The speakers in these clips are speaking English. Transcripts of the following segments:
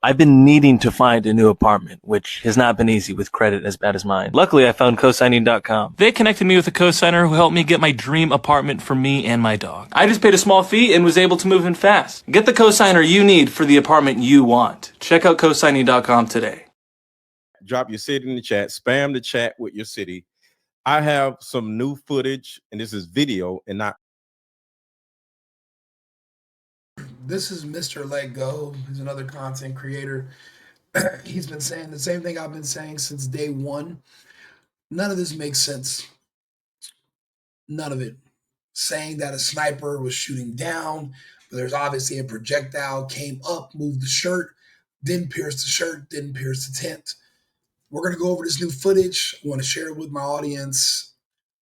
I've been needing to find a new apartment, which has not been easy with credit as bad as mine. Luckily, I found cosigning.com. They connected me with a cosigner who helped me get my dream apartment for me and my dog. I just paid a small fee and was able to move in fast. Get the cosigner you need for the apartment you want. Check out cosigning.com today. Drop your city in the chat. Spam the chat with your city. I have some new footage, and this is video and not. This is Mr. Let Go. He's another content creator. He's been saying the same thing I've been saying since day one. None of this makes sense. None of it. Saying that a sniper was shooting down, but there's obviously a projectile came up, moved the shirt, didn't pierce the shirt, didn't pierce the tent. We're going to go over this new footage. I want to share it with my audience.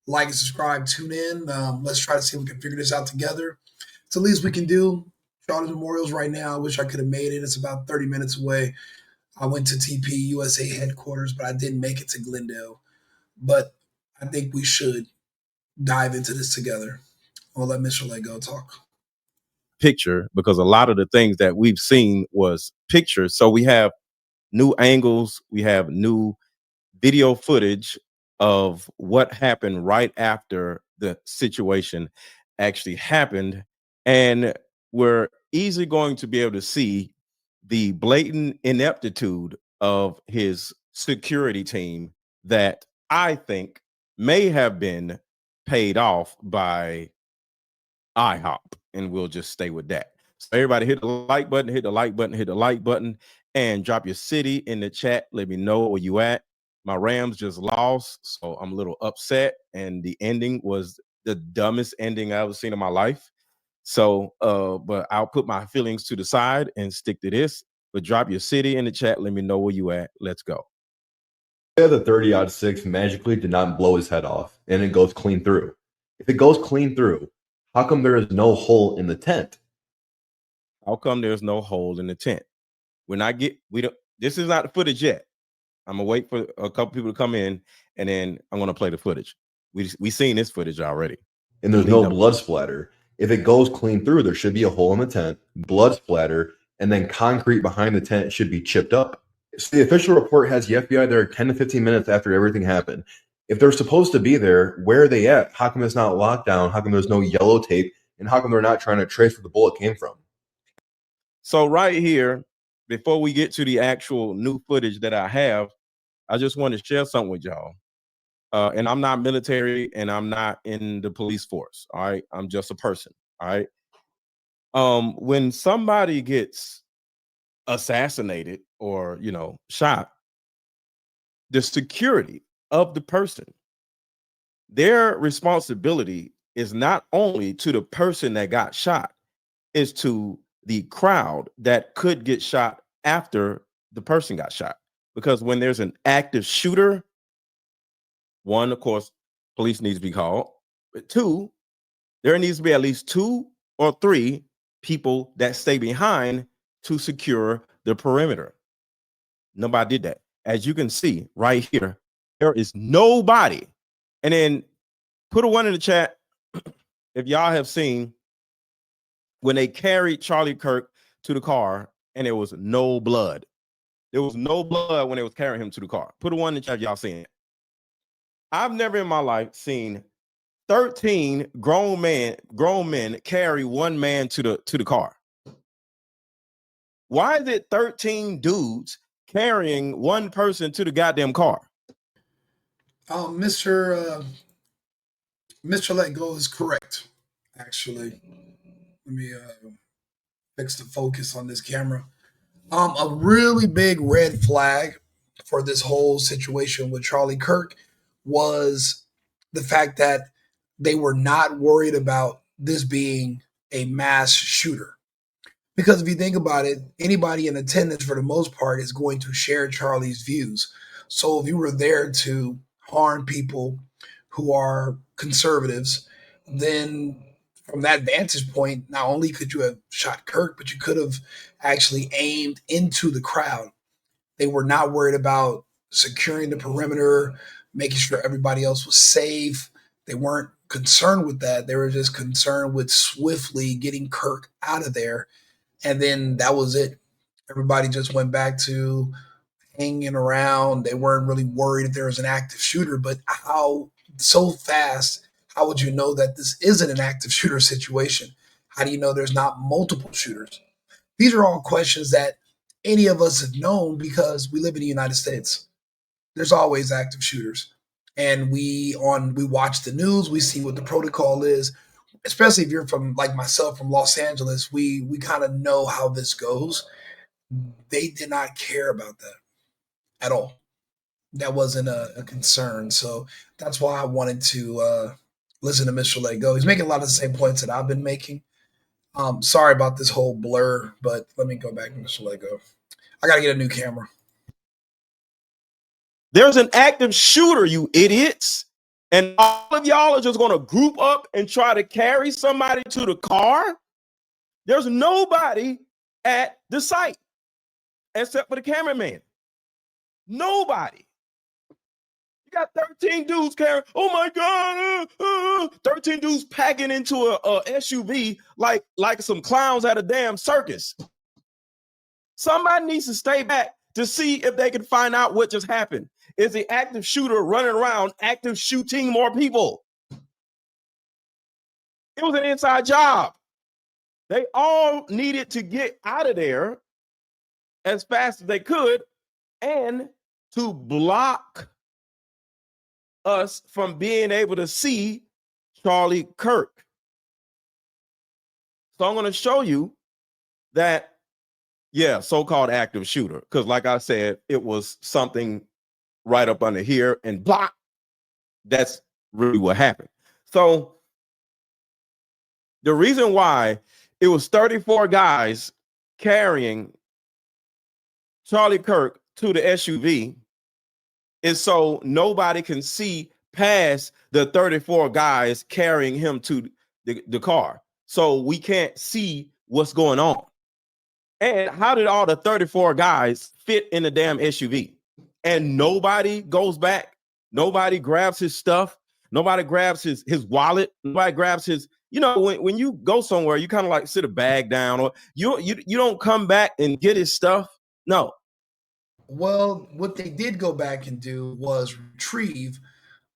Like and subscribe, tune in. Let's try to see if we can figure this out together. It's the least we can do. Charlie's Memorials right now. I wish I could have made it. It's about 30 minutes away. I went to TP USA headquarters, but I didn't make it to Glendale. But I think we should dive into this together. I'll let Mr. Let Go talk. Picture, because a lot of the things that we've seen was pictures. So we have new angles, we have new video footage of what happened right after the situation actually happened. And we're easily going to be able to see the blatant ineptitude of his security team that I think may have been paid off by IHOP, and we'll just stay with that. So everybody hit the like button, hit the like button, hit the like button, and drop your city in the chat. Let me know where you at. My Rams just lost, so I'm a little upset, and the ending was the dumbest ending I've ever seen in my life. So, but I'll put my feelings to the side and stick to this. But drop your city in the chat. Let me know where you at. Let's go. Yeah, the 30-06 magically did not blow his head off, and it goes clean through. If it goes clean through, how come there is no hole in the tent? How come there's no hole in the tent? This is not the footage yet. I'm gonna wait for a couple people to come in, and then I'm gonna play the footage. We seen this footage already. And there's no blood splatter. If it goes clean through, there should be a hole in the tent, blood splatter, and then concrete behind the tent should be chipped up. So the official report has the FBI there 10 to 15 minutes after everything happened. If they're supposed to be there, where are they at? How come it's not locked down? How come there's no yellow tape? And how come they're not trying to trace where the bullet came from? So right here, before we get to the actual new footage that I have, I just want to share something with y'all. And I'm not military, and I'm not in the police force. All right, I'm just a person. All right. When somebody gets assassinated or shot, the security of the person, their responsibility is not only to the person that got shot, is to the crowd that could get shot after the person got shot. Because when there's an active shooter, one, of course, police needs to be called. But two, there needs to be at least 2 or 3 people that stay behind to secure the perimeter. Nobody did that. As you can see right here, there is nobody. And then put a 1 in the chat if y'all have seen when they carried Charlie Kirk to the car and there was no blood. There was no blood when they was carrying him to the car. Put a 1 in the chat if y'all seen it. I've never in my life seen 13 grown men carry one man to the car. Why is it 13 dudes carrying one person to the goddamn car? Mr. Let Go is correct. Actually, let me fix the focus on this camera. A really big red flag for this whole situation with Charlie Kirk was the fact that they were not worried about this being a mass shooter. Because if you think about it, anybody in attendance for the most part is going to share Charlie's views. So if you were there to harm people who are conservatives, then from that vantage point, not only could you have shot Kirk, but you could have actually aimed into the crowd. They were not worried about securing the perimeter, making sure everybody else was safe. They weren't concerned with that. They were just concerned with swiftly getting Kirk out of there. And then that was it. Everybody just went back to hanging around. They weren't really worried if there was an active shooter, but how so fast, how would you know that this isn't an active shooter situation? How do you know there's not multiple shooters? These are all questions that any of us have known because we live in the United States. There's always active shooters. And we watch the news, we see what the protocol is, especially if you're from like myself from Los Angeles, we kind of know how this goes. They did not care about that at all. That wasn't a concern. So that's why I wanted to listen to Mr. Let Go. He's making a lot of the same points that I've been making. Sorry about this whole blur, but let me go back to Mr. Let Go. I got to get a new camera. There's an active shooter, you idiots. And all of y'all are just going to group up and try to carry somebody to the car. There's nobody at the site except for the cameraman. Nobody. You got 13 dudes carrying, oh my God, 13 dudes packing into a SUV like some clowns at a damn circus. Somebody needs to stay back to see if they can find out what just happened. Is the active shooter running around active shooting more people? It was an inside job. They all needed to get out of there as fast as they could and to block us from being able to see Charlie Kirk. So I'm going to show you that, yeah, so-called active shooter, because like I said, it was something right up under here and block. That's really what happened. So the reason why it was 34 guys carrying Charlie Kirk to the SUV is so nobody can see past the 34 guys carrying him to the car. So we can't see what's going on. And how did all the 34 guys fit in the damn SUV? And nobody goes back. Nobody grabs his stuff. Nobody grabs his wallet. Nobody grabs his, you know, when you go somewhere, you kind of like sit a bag down, or you don't come back and get his stuff. No. Well, what they did go back and do was retrieve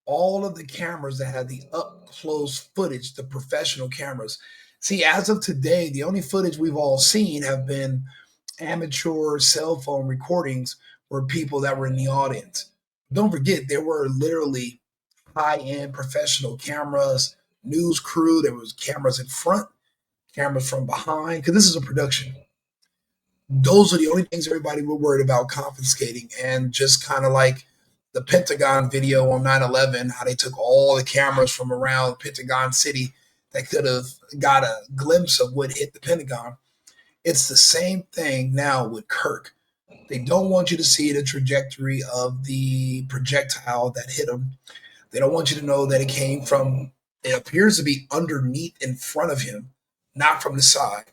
all of the cameras that had the up close footage, the professional cameras. See, as of today, the only footage we've all seen have been amateur cell phone recordings where people that were in the audience. Don't forget, there were literally high-end professional cameras, news crew. There was cameras in front, cameras from behind, because this is a production. Those are the only things everybody were worried about confiscating, and just kind of like the Pentagon video on 9/11, how they took all the cameras from around Pentagon City that could have got a glimpse of what hit the Pentagon. It's the same thing now with Kirk. They don't want you to see the trajectory of the projectile that hit him. They don't want you to know that it came from, it appears to be underneath in front of him, not from the side.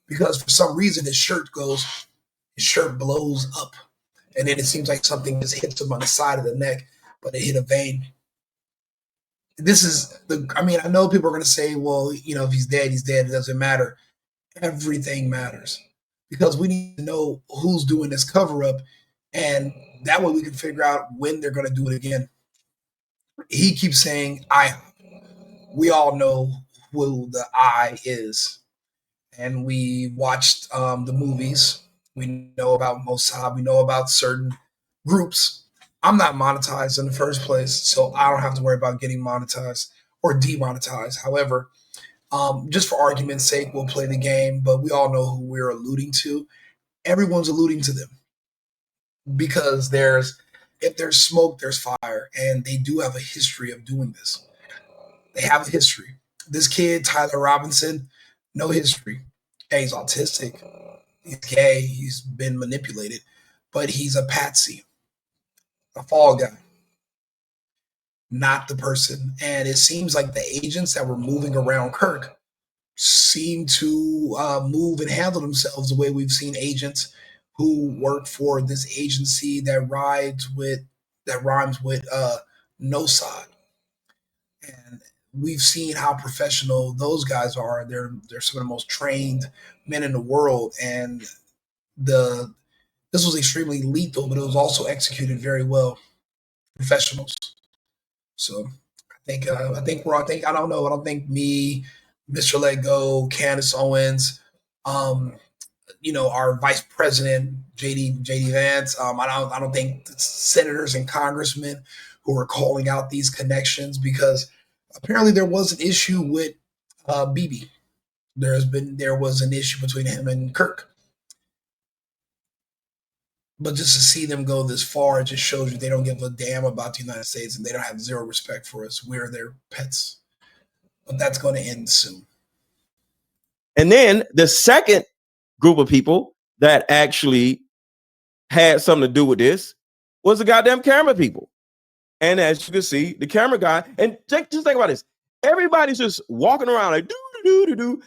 Because for some reason his shirt blows up. And then it seems like something just hits him on the side of the neck, but it hit a vein. I know people are going to say, well, if he's dead, he's dead. It doesn't matter. Everything matters because we need to know who's doing this cover up. And that way we can figure out when they're going to do it again. He keeps saying, we all know who the I is. And we watched the movies. We know about Mossad. We know about certain groups. I'm not monetized in the first place, so I don't have to worry about getting monetized or demonetized. However, just for argument's sake, we'll play the game, but we all know who we're alluding to. Everyone's alluding to them because if there's smoke, there's fire, and they do have a history of doing this. They have a history. This kid, Tyler Robinson, no history. Hey, he's autistic. He's gay. He's been manipulated, but he's a patsy, a fall guy, not the person. And it seems like the agents that were moving around Kirk seem to move and handle themselves the way we've seen agents who work for this agency that rhymes with NOSAD. And we've seen how professional those guys are. They're some of the most trained men in the world, and This was extremely lethal, but it was also executed very well. Professionals. So I don't know. I don't think me, Mr. Let Go, Candace Owens, our vice president, JD Vance. I don't think senators and congressmen who are calling out these connections, because apparently there was an issue with BB. There was an issue between him and Kirk. But just to see them go this far, it just shows you they don't give a damn about the United States, and they don't have zero respect for us. We're their pets. But that's going to end soon. And then the second group of people that actually had something to do with this was the goddamn camera people. And as you can see, the camera guy, and just think about this. Everybody's just walking around like do.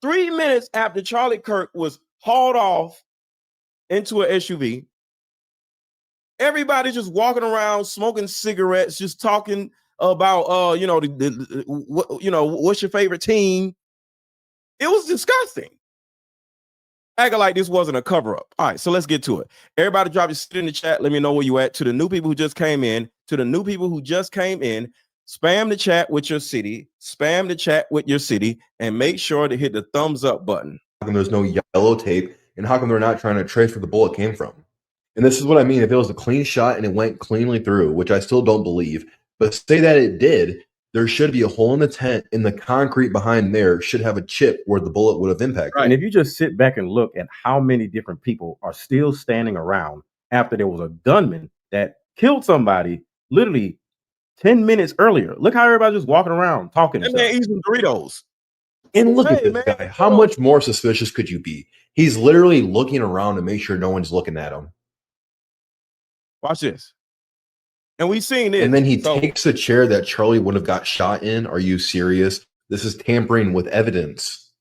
3 minutes after Charlie Kirk was hauled off into an SUV, everybody's just walking around smoking cigarettes, just talking about what's your favorite team. It was disgusting. Acting like this wasn't a cover-up. All right, so let's get to it. Everybody drop your shit in the chat. Let me know where you at. To the new people who just came in, spam the chat with your city, and make sure to hit the thumbs up button. How come there's no yellow tape, and how come they're not trying to trace where the bullet came from? And this is what I mean. If it was a clean shot and it went cleanly through, which I still don't believe, but say that it did, there should be a hole in the tent, and the concrete behind there should have a chip where the bullet would have impacted. Right. And if you just sit back and look at how many different people are still standing around after there was a gunman that killed somebody literally 10 minutes earlier. Look how everybody's just walking around talking. And man, eat some Doritos. And look at this guy. How much more suspicious could you be? He's literally looking around to make sure no one's looking at him. Watch this. And we've seen this. And then he takes a chair that Charlie would have got shot in. Are you serious? This is tampering with evidence.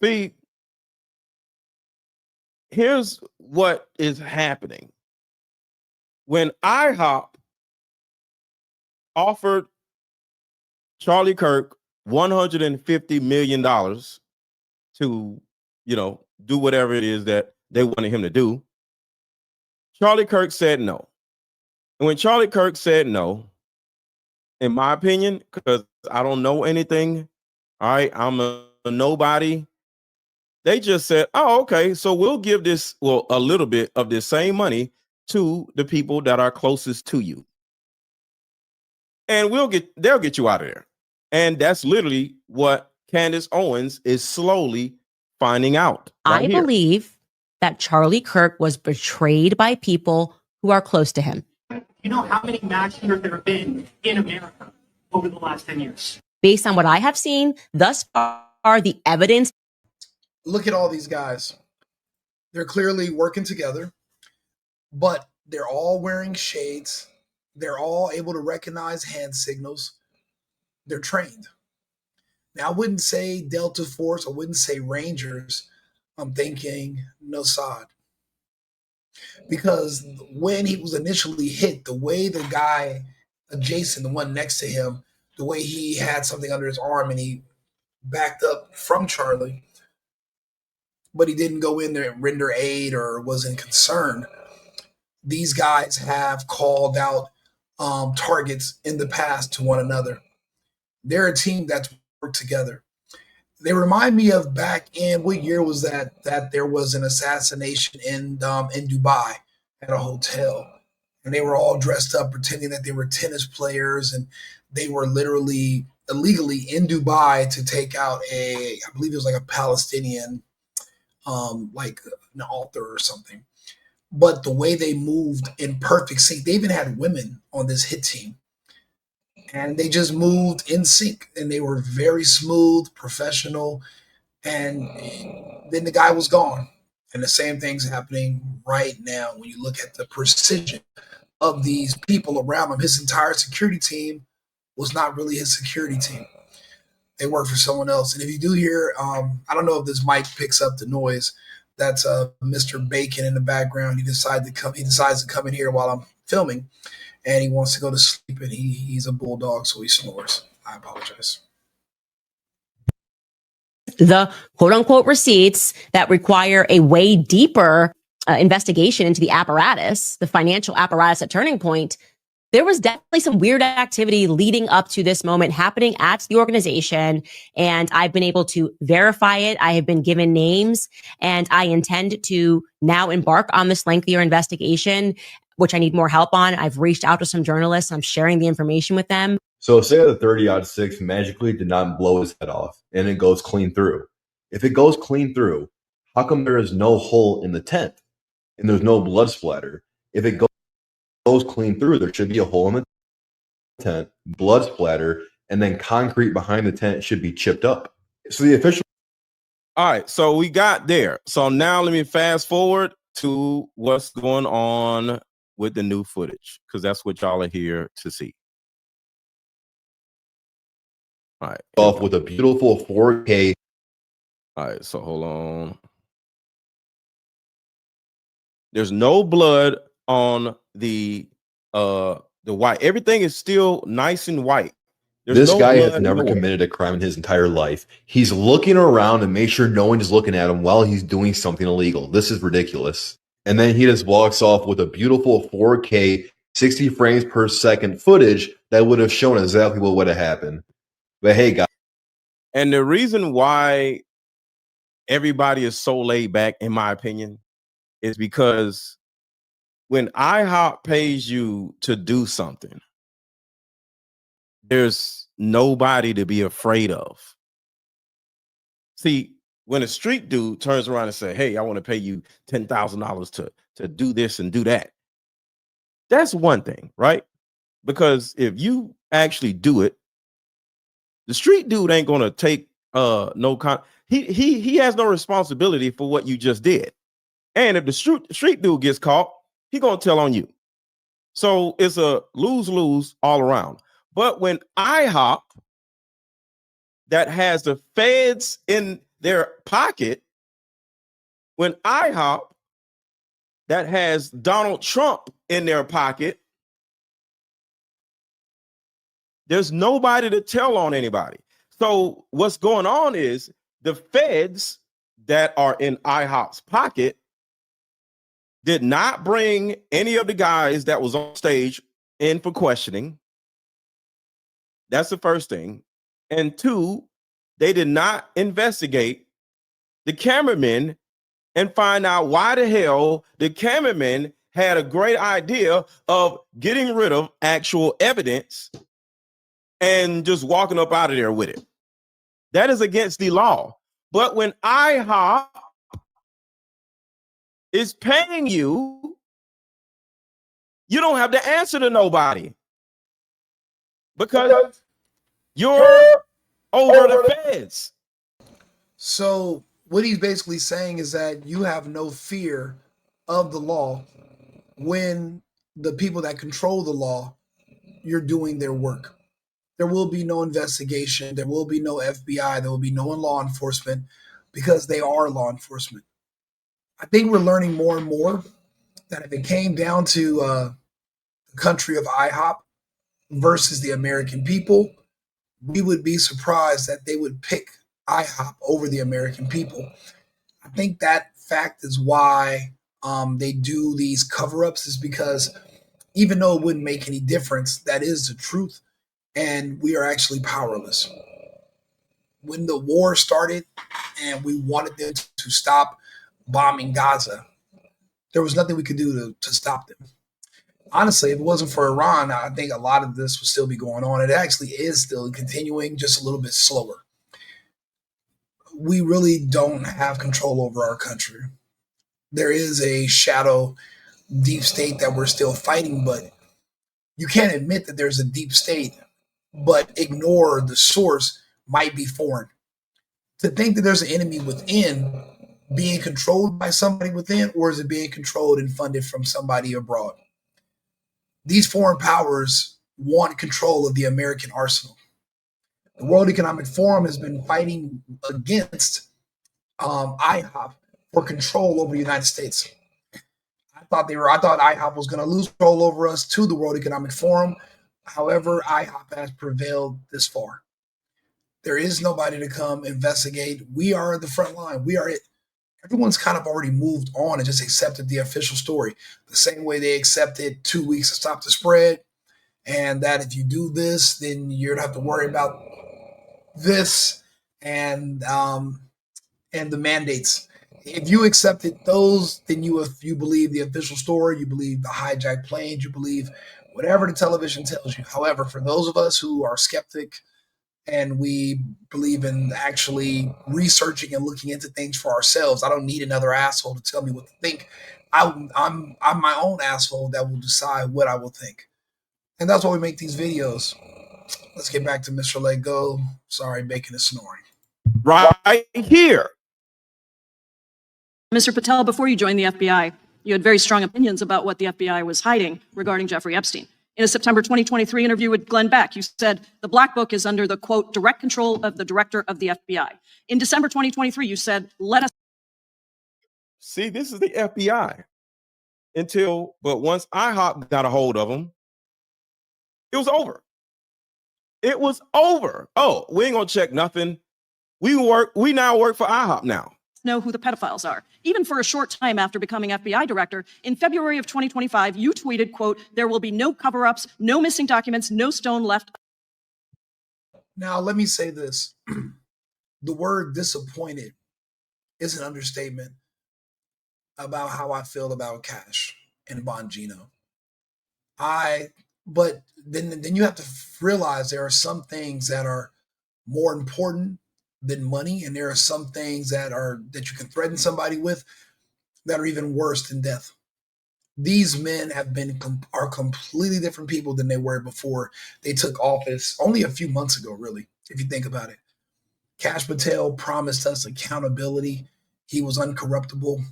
See, here's what is happening. When IHOP offered Charlie Kirk $150 million to, do whatever it is that they wanted him to do, Charlie Kirk said no. And when Charlie Kirk said no, in my opinion, because I don't know anything, all right, I'm a nobody, they just said, oh, okay, so we'll give a little bit of this same money to the people that are closest to you. And they'll get you out of there. And that's literally what Candace Owens is slowly finding out. I believe that Charlie Kirk was betrayed by people who are close to him. You know how many mass shooters there have been in America over the last 10 years? Based on what I have seen thus far, the evidence. Look at all these guys. They're clearly working together, but they're all wearing shades. They're all able to recognize hand signals. They're trained. Now, I wouldn't say Delta Force. I wouldn't say Rangers. I'm thinking Mossad. Because when he was initially hit, the way the guy adjacent, the one next to him, the way he had something under his arm and he backed up from Charlie, but he didn't go in there and render aid or wasn't concerned. These guys have called out targets in the past to one another. They're a team that's worked together. They remind me of back in, what year was that there was an assassination in Dubai at a hotel, and they were all dressed up pretending that they were tennis players, and they were literally illegally in Dubai to take out I believe it was like a Palestinian, like an altar or something. But the way they moved in perfect sync, they even had women on this hit team. And they just moved in sync, and they were very smooth, professional. And then the guy was gone. And the same thing's happening right now when you look at the precision of these people around him. His entire security team was not really his security team. They worked for someone else. And if you do hear, I don't know if this mic picks up the noise. That's Mr. Bacon in the background. He decides to come in here while I'm filming. And he wants to go to sleep, and he's a bulldog, so he snores. I apologize. the quote unquote receipts that require a way deeper investigation into the apparatus, the financial apparatus at Turning Point, there was definitely some weird activity leading up to this moment happening at the organization. And I've been able to verify it. I have been given names, and I intend to now embark on this lengthier investigation, which I need more help on. I've reached out to some journalists. I'm sharing the information with them. So say the 30-6 magically did not blow his head off and it goes clean through. If it goes clean through, how come there is no hole in the tent and there's no blood splatter? If it goes clean through, there should be a hole in the tent, blood splatter, and then concrete behind the tent should be chipped up. So the official. All right, so we got there. So now let me fast forward to what's going on with the new footage, because that's what y'all are here to see. All right. Off with a beautiful 4K. All right, so hold on. There's no blood on the white. Everything is still nice and white. There's This no guy has blood never nowhere. committed a crime in his entire life. He's looking around to make sure no one is looking at him while he's doing something illegal. This is ridiculous. And then he just walks off with a beautiful 4K, 60 frames per second footage that would have shown exactly what would have happened. But hey, guys. And the reason why everybody is so laid back, in my opinion, is because when IHOP pays you to do something, there's nobody to be afraid of. See, when a street dude turns around and say, hey, I want to pay you $10,000 to do this and do that, that's one thing, right? Because if you actually do it, the street dude ain't gonna take he has no responsibility for what you just did. And if the street dude gets caught, he gonna tell on you. So it's a lose-lose all around. But when IHOP, that has the feds in their pocket, when IHOP, that has Donald Trump in their pocket, there's nobody to tell on anybody. So what's going on is the feds that are in IHOP's pocket did not bring any of the guys that was on stage in for questioning. That's the first thing. And two, they did not investigate the cameramen and find out why the hell the cameramen had a great idea of getting rid of actual evidence and just walking up out of there with it. That is against the law. But when IHOP is paying you, you don't have to answer to nobody because you're over the feds. So what he's basically saying is that you have no fear of the law when the people that control the law, you're doing their work. There will be no investigation. There will be no FBI. There will be no law enforcement because they are law enforcement. I think we're learning more and more that if it came down to the country of IHOP versus the American people, we would be surprised that they would pick IHOP over the American people. I think that fact is why they do these cover-ups, is because even though it wouldn't make any difference, that is the truth. And we are actually powerless. When the war started and we wanted them to stop bombing Gaza, there was nothing we could do to stop them. Honestly, if it wasn't for Iran, I think a lot of this would still be going on. It actually is still continuing, just a little bit slower. We really don't have control over our country. There is a shadow deep state that we're still fighting, but you can't admit that there's a deep state but ignore the source might be foreign. To think that there's an enemy within being controlled by somebody within, or is it being controlled and funded from somebody abroad? These foreign powers want control of the American arsenal. The World Economic Forum has been fighting against IHOP for control over the United States. I thought IHOP was going to lose control over us to the World Economic Forum. However, IHOP has prevailed this far. There is nobody to come investigate. We are the front line. We are it. Everyone's kind of already moved on and just accepted the official story. The same way they accepted 2 weeks to stop the spread, and that if you do this, then you don't have to worry about this and the mandates. If you accepted those, then you believe the official story, you believe the hijacked planes, you believe whatever the television tells you. However, for those of us who are skeptic and we believe in actually researching and looking into things for ourselves, I don't need another asshole to tell me what to think. I'm my own asshole that will decide what I will think. And that's why we make these videos. Let's get back to Mr. Let Go. Sorry, Bacon is snoring. Right here. Mr. Patel, before you joined the FBI, you had very strong opinions about what the FBI was hiding regarding Jeffrey Epstein. In a September 2023 interview with Glenn Beck, you said the Black Book is under the, quote, direct control of the director of the FBI. In December 2023, you said, let us. See, this is the FBI. But once IHOP got a hold of them, it was over. It was over. Oh, we ain't gonna check nothing. We now work for IHOP now. Know who the pedophiles are. Even for a short time after becoming FBI director, in February of 2025, you tweeted, quote, there will be no cover-ups, no missing documents, no stone left. Now, let me say this. The word disappointed is an understatement about how I feel about Cash and Bongino. But then you have to realize there are some things that are more important than money, and there are some things that you can threaten somebody with that are even worse than death. These men are completely different people than they were before they took office only a few months ago, really, if you think about it. Cash Patel promised us accountability. He was uncorruptible.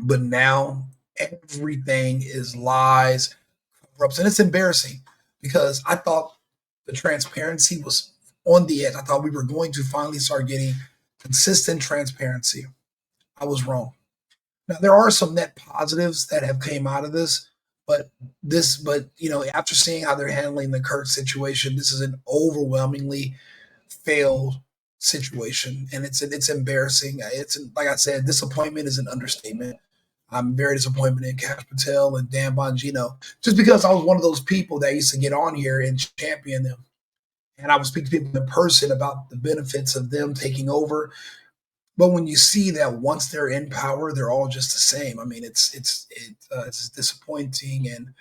But now everything is lies, corruption. And it's embarrassing because I thought the transparency was on the edge. I thought we were going to finally start getting consistent transparency. I was wrong. Now there are some net positives that have came out of this, but after seeing how they're handling the Kirk situation, this is an overwhelmingly failed situation, and it's embarrassing. It's, like I said, disappointment is an understatement. I'm very disappointed in Cash Patel and Dan Bongino, just because I was one of those people that used to get on here and champion them. And I would speak to people in person about the benefits of them taking over. But when you see that once they're in power, they're all just the same. I mean, it's disappointing, and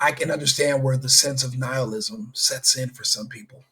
I can understand where the sense of nihilism sets in for some people.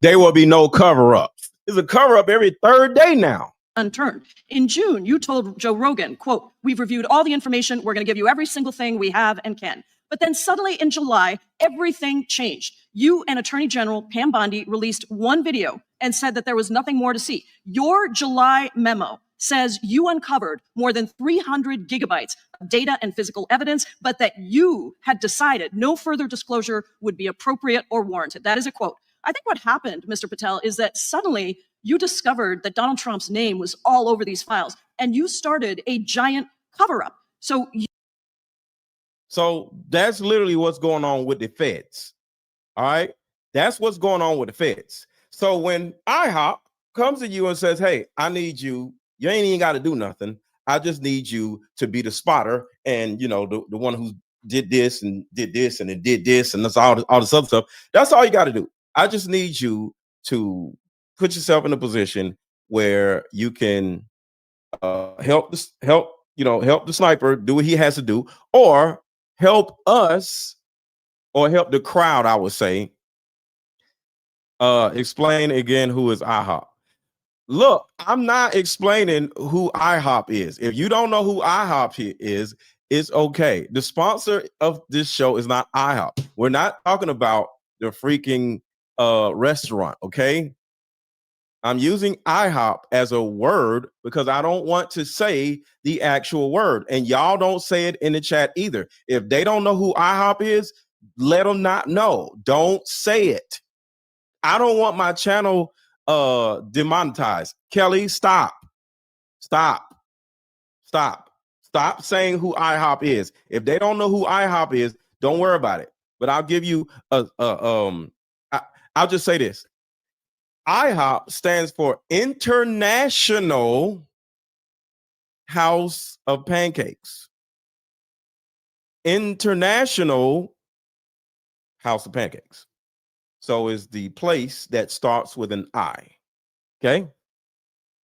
There will be no cover-up. There's a cover-up every third day now. Unturned. In June, you told Joe Rogan, quote, we've reviewed all the information. We're going to give you every single thing we have and can. But then suddenly in July, everything changed. You and Attorney General Pam Bondi released one video and said that there was nothing more to see. Your July memo says you uncovered more than 300 gigabytes of data and physical evidence, but that you had decided no further disclosure would be appropriate or warranted. That is a quote. I think what happened, Mr. Patel, is that suddenly you discovered that Donald Trump's name was all over these files, and you started a giant cover-up. So that's literally what's going on with the feds. All right. That's what's going on with the feds. So when IHOP comes to you and says, hey, I need you, you ain't even got to do nothing. I just need you to be the spotter. And, the one who did this and did this and it did this and that's all this other stuff. That's all you got to do. I just need you to put yourself in a position where you can help the sniper do what he has to do, or help us, or help the crowd, I would say. Explain again who is IHOP. Look, I'm not explaining who IHOP is. If you don't know who IHOP is, it's okay. The sponsor of this show is not IHOP. We're not talking about the freaking restaurant, okay? I'm using IHOP as a word because I don't want to say the actual word, and y'all don't say it in the chat either. If they don't know who IHOP is, let them not know. Don't say it. I don't want my channel demonetized. Kelly, stop saying who IHOP is. If they don't know who IHOP is, don't worry about it. But I'll give you I'll just say this. IHOP stands for International House of Pancakes. International House of Pancakes. So it's the place that starts with an I. Okay.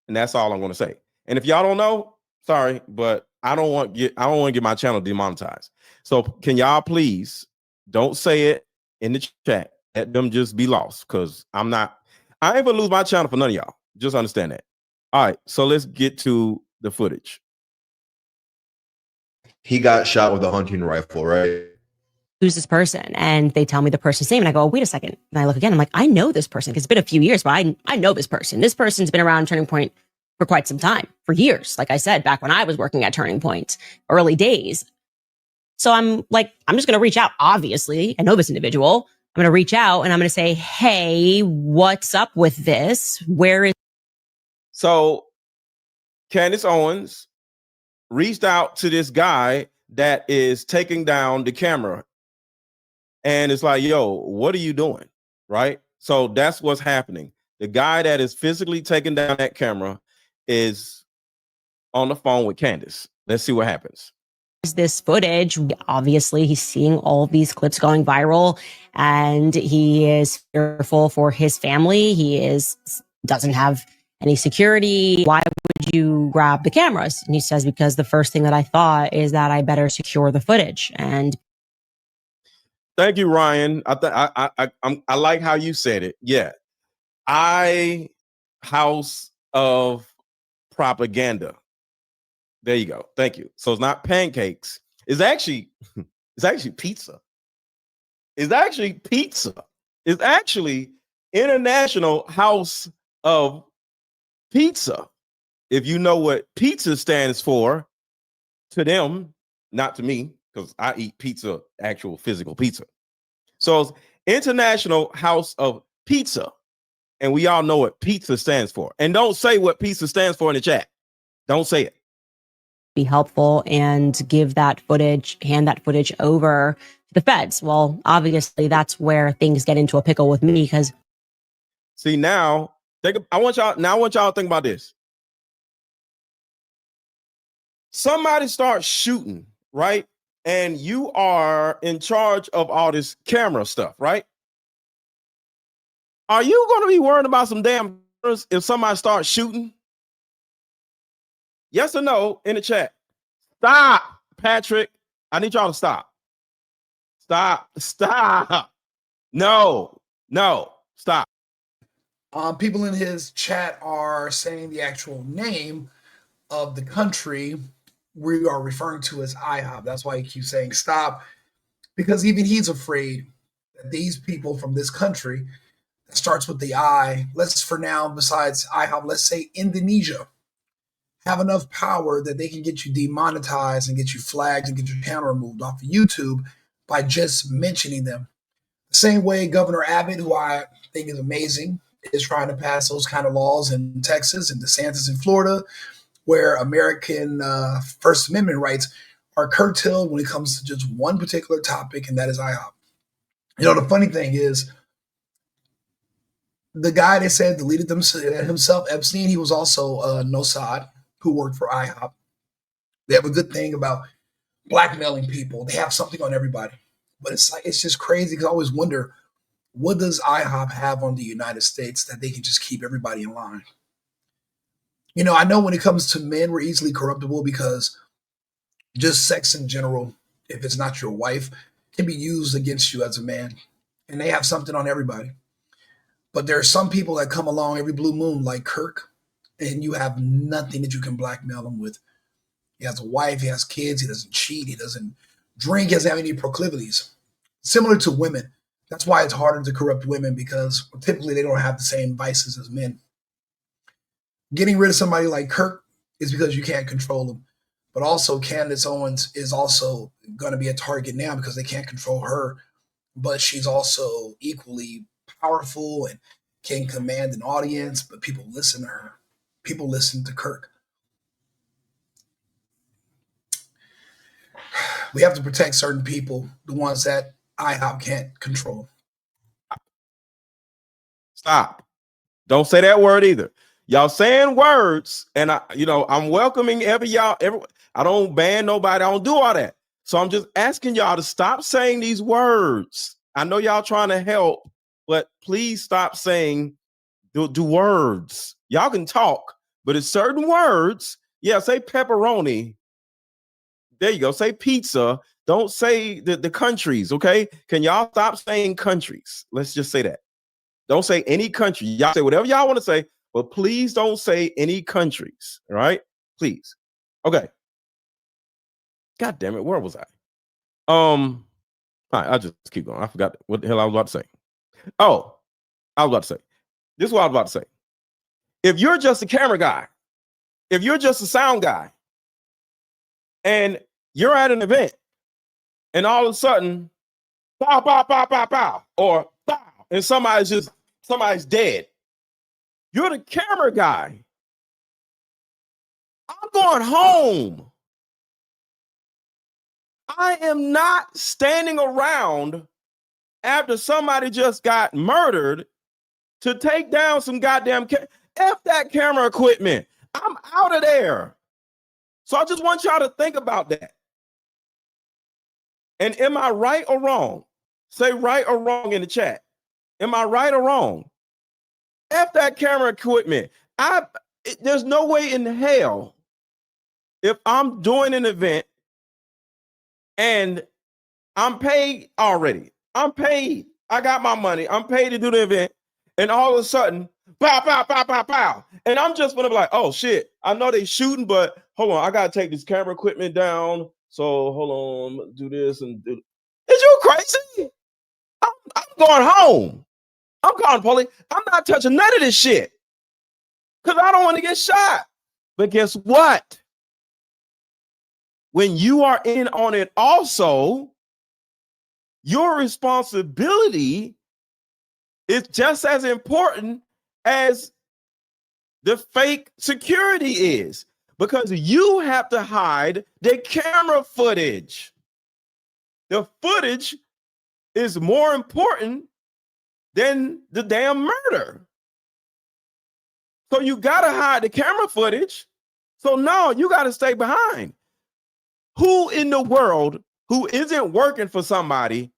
And that's all I'm going to say. And if y'all don't know, sorry, but I don't want to get my channel demonetized. So can y'all please don't say it in the chat. Let them just be lost, because I ain't gonna lose my channel for none of y'all. Just understand that. All right, so let's get to the footage. He got shot with a hunting rifle, right? Who's this person? And they tell me the person's name. And I go, oh, wait a second. And I look again. I'm like, I know this person, because it's been a few years, but I know this person. This person's been around Turning Point for quite some time, for years. Like I said, back when I was working at Turning Point, early days. So I'm like, I'm just going to reach out. Obviously, I know this individual. I'm going to reach out and I'm going to say, hey, what's up with this? Where is... So Candace Owens reached out to this guy that is taking down the camera. And it's like, yo, what are you doing? Right? So that's what's happening. The guy that is physically taking down that camera is on the phone with Candace. Let's see what happens. This footage? Obviously, he's seeing all these clips going viral and he is fearful for his family. He doesn't have any security. Why would you grab the cameras? And he says, because the first thing that I thought is that I better secure the footage. And thank you, Ryan. I like how you said it. Yeah. House of Propaganda. There you go. Thank you. So it's not pancakes. It's actually pizza. It's actually pizza. It's actually International House of Pizza. If you know what pizza stands for, to them, not to me, because I eat pizza, actual physical pizza. So it's International House of Pizza. And we all know what pizza stands for. And don't say what pizza stands for in the chat. Don't say it. Be helpful and hand that footage over to the feds. Well, obviously that's where things get into a pickle with me, because see, now I want y'all to think about this. Somebody starts shooting, right? And you are in charge of all this camera stuff, right? Are you going to be worried about some damn if somebody starts shooting? Yes or no in the chat. Stop, Patrick. I need y'all to stop. Stop. No, stop. People in his chat are saying the actual name of the country we are referring to as IHOP. That's why he keeps saying stop, because even he's afraid that these people from this country that starts with the I, let's for now, besides IHOP, let's say Indonesia, have enough power that they can get you demonetized and get you flagged and get your channel removed off of YouTube by just mentioning them. The same way Governor Abbott, who I think is amazing, is trying to pass those kind of laws in Texas and DeSantis in Florida, where American First Amendment rights are curtailed when it comes to just one particular topic, and that is IHOP. You know, the funny thing is, the guy they said deleted himself, Epstein, he was also Nosad, who worked for IHOP. They have a good thing about blackmailing people. They have something on everybody. But it's just crazy, because I always wonder, what does IHOP have on the United States that they can just keep everybody in line? You know, I know when it comes to men, we're easily corruptible, because just sex in general, if it's not your wife, can be used against you as a man. And they have something on everybody. But there are some people that come along every blue moon, like Kirk, and you have nothing that you can blackmail him with. He has a wife, he has kids, he doesn't cheat, he doesn't drink, he doesn't have any proclivities. Similar to women. That's why it's harder to corrupt women, because typically they don't have the same vices as men. Getting rid of somebody like Kirk is because you can't control him. But also Candace Owens is also going to be a target now, because they can't control her. But she's also equally powerful and can command an audience, but people listen to her. People listen to Kirk. We have to protect certain people, the ones that IHOP can't control. Stop. Don't say that word either. Y'all saying words, and I'm welcoming y'all. I don't ban nobody. I don't do all that. So I'm just asking y'all to stop saying these words. I know y'all trying to help, but please stop saying do words. Y'all can talk, but it's certain words. Yeah, say pepperoni. There you go. Say pizza. Don't say the countries, okay? Can y'all stop saying countries? Let's just say that. Don't say any country. Y'all say whatever y'all want to say, but please don't say any countries, all right? Please. Okay. God damn it, where was I? All right, I'll just keep going. I forgot what the hell I was about to say. Oh, I was about to say. This is what I was about to say. If you're just a camera guy, if you're just a sound guy, and you're at an event, and all of a sudden, pow, pow, pow, pow, pow, or pow, and somebody's dead. You're the camera guy. I'm going home. I am not standing around after somebody just got murdered to take down some goddamn F that camera equipment. I'm out of there. So I just want y'all to think about that. And am I right or wrong? Say right or wrong in the chat. Am I right or wrong? F that camera equipment. There's no way in hell if I'm doing an event and I'm paid already. I'm paid. I got my money. I'm paid to do the event. And all of a sudden, pow, pow, pow, pow, pow. And I'm just gonna be like, oh shit, I know they shooting, but hold on, I gotta take this camera equipment down. So hold on, do this and do. Is you crazy? I'm going home. I'm calling police. I'm not touching none of this shit. Because I don't want to get shot. But guess what? When you are in on it also, your responsibility is just as important as the fake security is, because you have to hide the camera footage. The footage is more important than the damn murder. So you got to hide the camera footage. So no, you got to stay behind. Who in the world who isn't working for somebody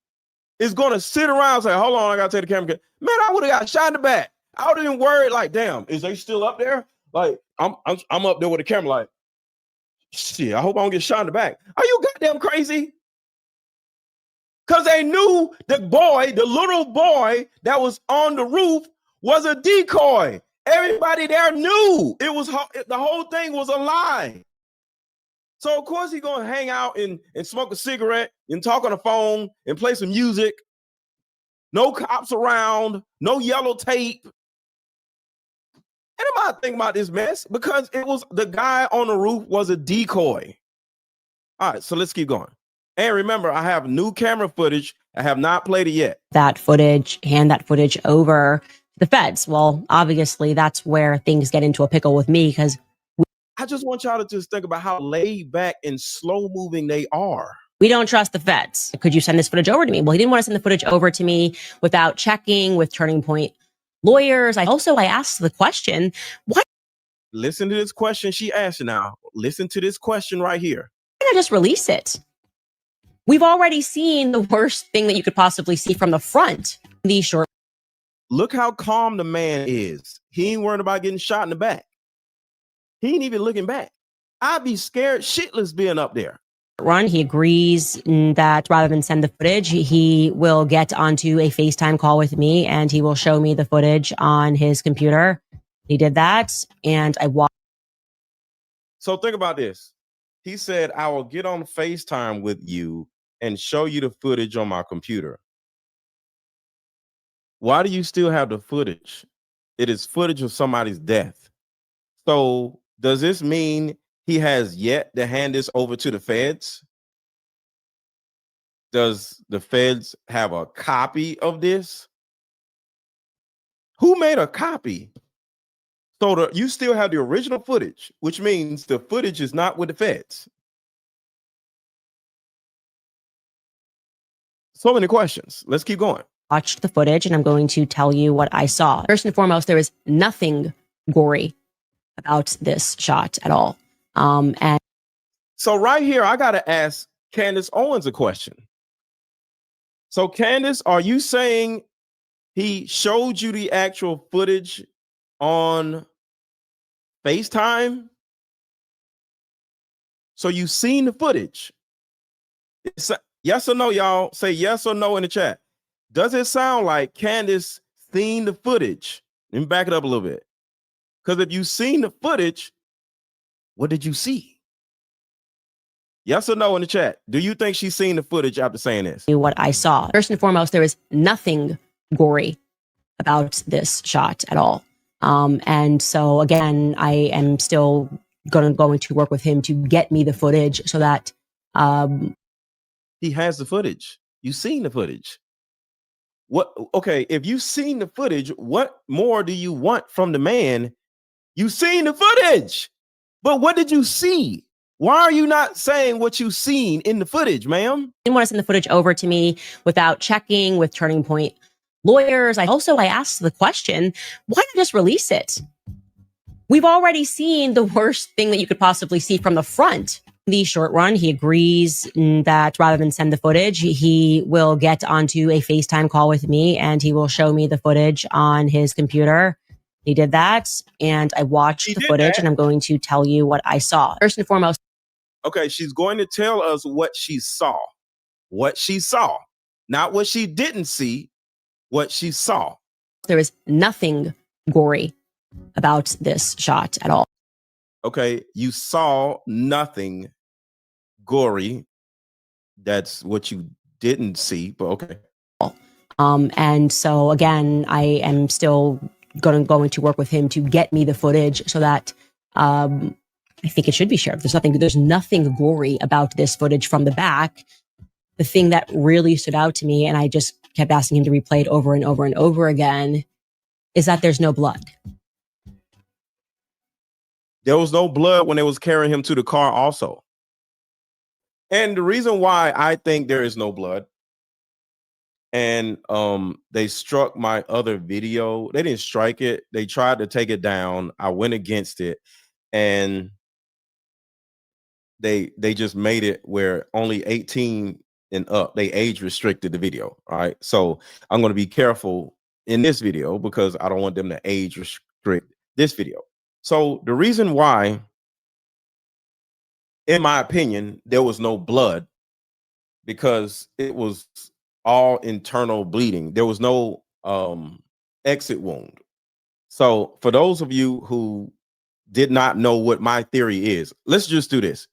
is going to sit around and say, hold on, I got to take the camera. Man, I would have got shot in the back. I would have been worried like, damn, is they still up there? Like, I'm up there with the camera like, shit, I hope I don't get shot in the back. Are you goddamn crazy? Because they knew the little boy that was on the roof was a decoy. Everybody there knew the whole thing was a lie. So of course he's gonna hang out and smoke a cigarette and talk on the phone and play some music. No cops around, no yellow tape. And I'm not thinking about this mess because it was the guy on the roof was a decoy. All right, so let's keep going. And remember, I have new camera footage. I have not played it yet. That footage, hand that footage over to the feds. Well, obviously, that's where things get into a pickle with me because I just want y'all to just think about how laid back and slow moving they are. we don't trust the feds. Could you send this footage over to me? Well, he didn't want to send the footage over to me without checking with Turning Point lawyers. I asked the question, why Listen to this question she asked now. Listen to this question right here. can't I just release it? We've already seen the worst thing that you could possibly see from the front. The short. Look how calm the man is. He ain't worried about getting shot in the back. He ain't even looking back. I'd be scared shitless being up there. Run. He agrees that rather than send the footage, he will get onto a FaceTime call with me and he will show me the footage on his computer. He did that, and I watched. So think about this. He said, I will get on FaceTime with you and show you the footage on my computer. Why do you still have the footage? It is footage of somebody's death. So does this mean he has yet to hand this over to the feds? Does the feds have a copy of this? Who made a copy? So you still have the original footage, which means the footage is not with the feds. So many questions. Let's keep going. watched the footage and I'm going to tell you what I saw. First and foremost, there is nothing gory about this shot at all. And So right here, I got to ask Candace Owens a question. So Candace, are you saying he showed you the actual footage on FaceTime? So you seen the footage? It's yes or no, y'all? Say yes or no in the chat. Does it sound like Candace seen the footage? Let me back it up a little bit. Because if you seen the footage, what did you see? Yes or no in the chat? Do you think she's seen the footage after saying this? what I saw. First and foremost, there is nothing gory about this shot at all. And so again, I am still going to work with him to get me the footage so that He has the footage. You seen the footage. What? Okay, if you seen the footage, what more do you want from the man? You seen the footage, but what did you see? Why are you not saying what you seen in the footage, ma'am? didn't want to send the footage over to me without checking with Turning Point lawyers. I asked the question, why not just release it? We've already seen the worst thing that you could possibly see from the front. The short run, he agrees that rather than send the footage, he will get onto a FaceTime call with me and he will show me the footage on his computer. He did that, and I watched the footage, and I'm going to tell you what I saw. First and foremost. Okay, she's going to tell us what she saw. What she saw. Not what she didn't see, what she saw. There is nothing gory about this shot at all. Okay, you saw nothing gory. That's what you didn't see, but okay. And so again, I am still going to work with him to get me the footage so that I think it should be shared. There's nothing gory about this footage from the back. The thing that really stood out to me, and I just kept asking him to replay it over and over and over again, is that there's no blood. There was no blood when they was carrying him to the car also. And the reason why I think there is no blood, and they struck my other video. They didn't strike it. They tried to take it down. I went against it, and they just made it where only 18 and up. They age restricted the video. All right. So I'm going to be careful in this video because I don't want them to age restrict this video. So the reason why, in my opinion, there was no blood, because it was all internal bleeding. There was no exit wound. So for those of you who did not know what my theory is, let's just do this.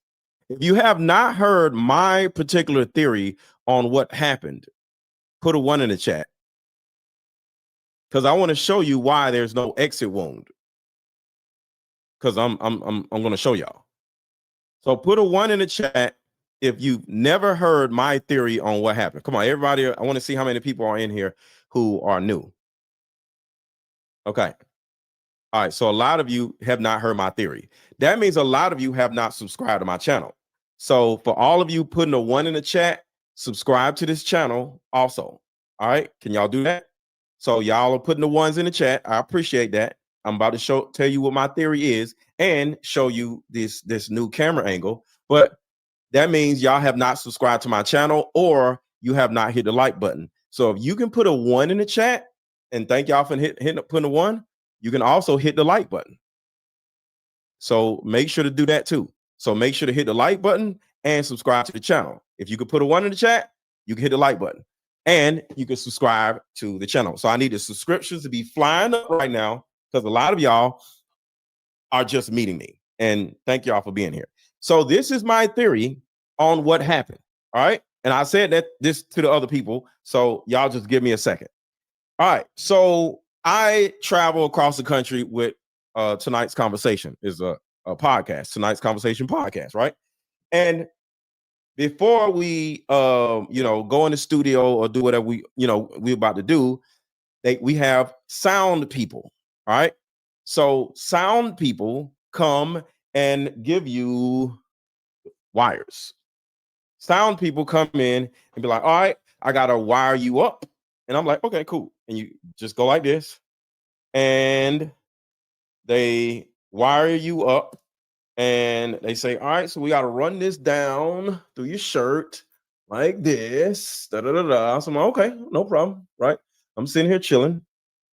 If you have not heard my particular theory on what happened, put a 1 in the chat, because I want to show you why there's no exit wound. Because I'm going to show y'all. So put a 1 in the chat if you've never heard my theory on what happened. Come on, everybody. I want to see how many people are in here who are new. Okay. All right. So a lot of you have not heard my theory. That means a lot of you have not subscribed to my channel. So for all of you putting a 1 in the chat, subscribe to this channel also. All right. Can y'all do that? So y'all are putting the 1s in the chat. I appreciate that. I'm about to tell you what my theory is and show you this new camera angle. But that means y'all have not subscribed to my channel, or you have not hit the like button. So if you can put a 1 in the chat, and thank y'all for putting a 1, you can also hit the like button. So make sure to do that too. So make sure to hit the like button and subscribe to the channel. If you could put a 1 in the chat, you can hit the like button and you can subscribe to the channel. So I need the subscriptions to be flying up right now, because a lot of y'all are just meeting me. And thank y'all for being here. So this is my theory on what happened. All right. And I said that this to the other people. So y'all just give me a second. All right. So I travel across the country with Tonight's Conversation is a podcast, Tonight's Conversation podcast. Right. And before we, go in the studio or do whatever we're about to do, we have sound people. All right. So sound people come and give you wires. Sound people come in and be like, all right, I got to wire you up And I'm like, okay, cool. And you just go like this, and they wire you up, and they say, all right, so we got to run this down through your shirt like this. Da, da, da, da. So I'm like, okay, no problem. Right. I'm sitting here chilling.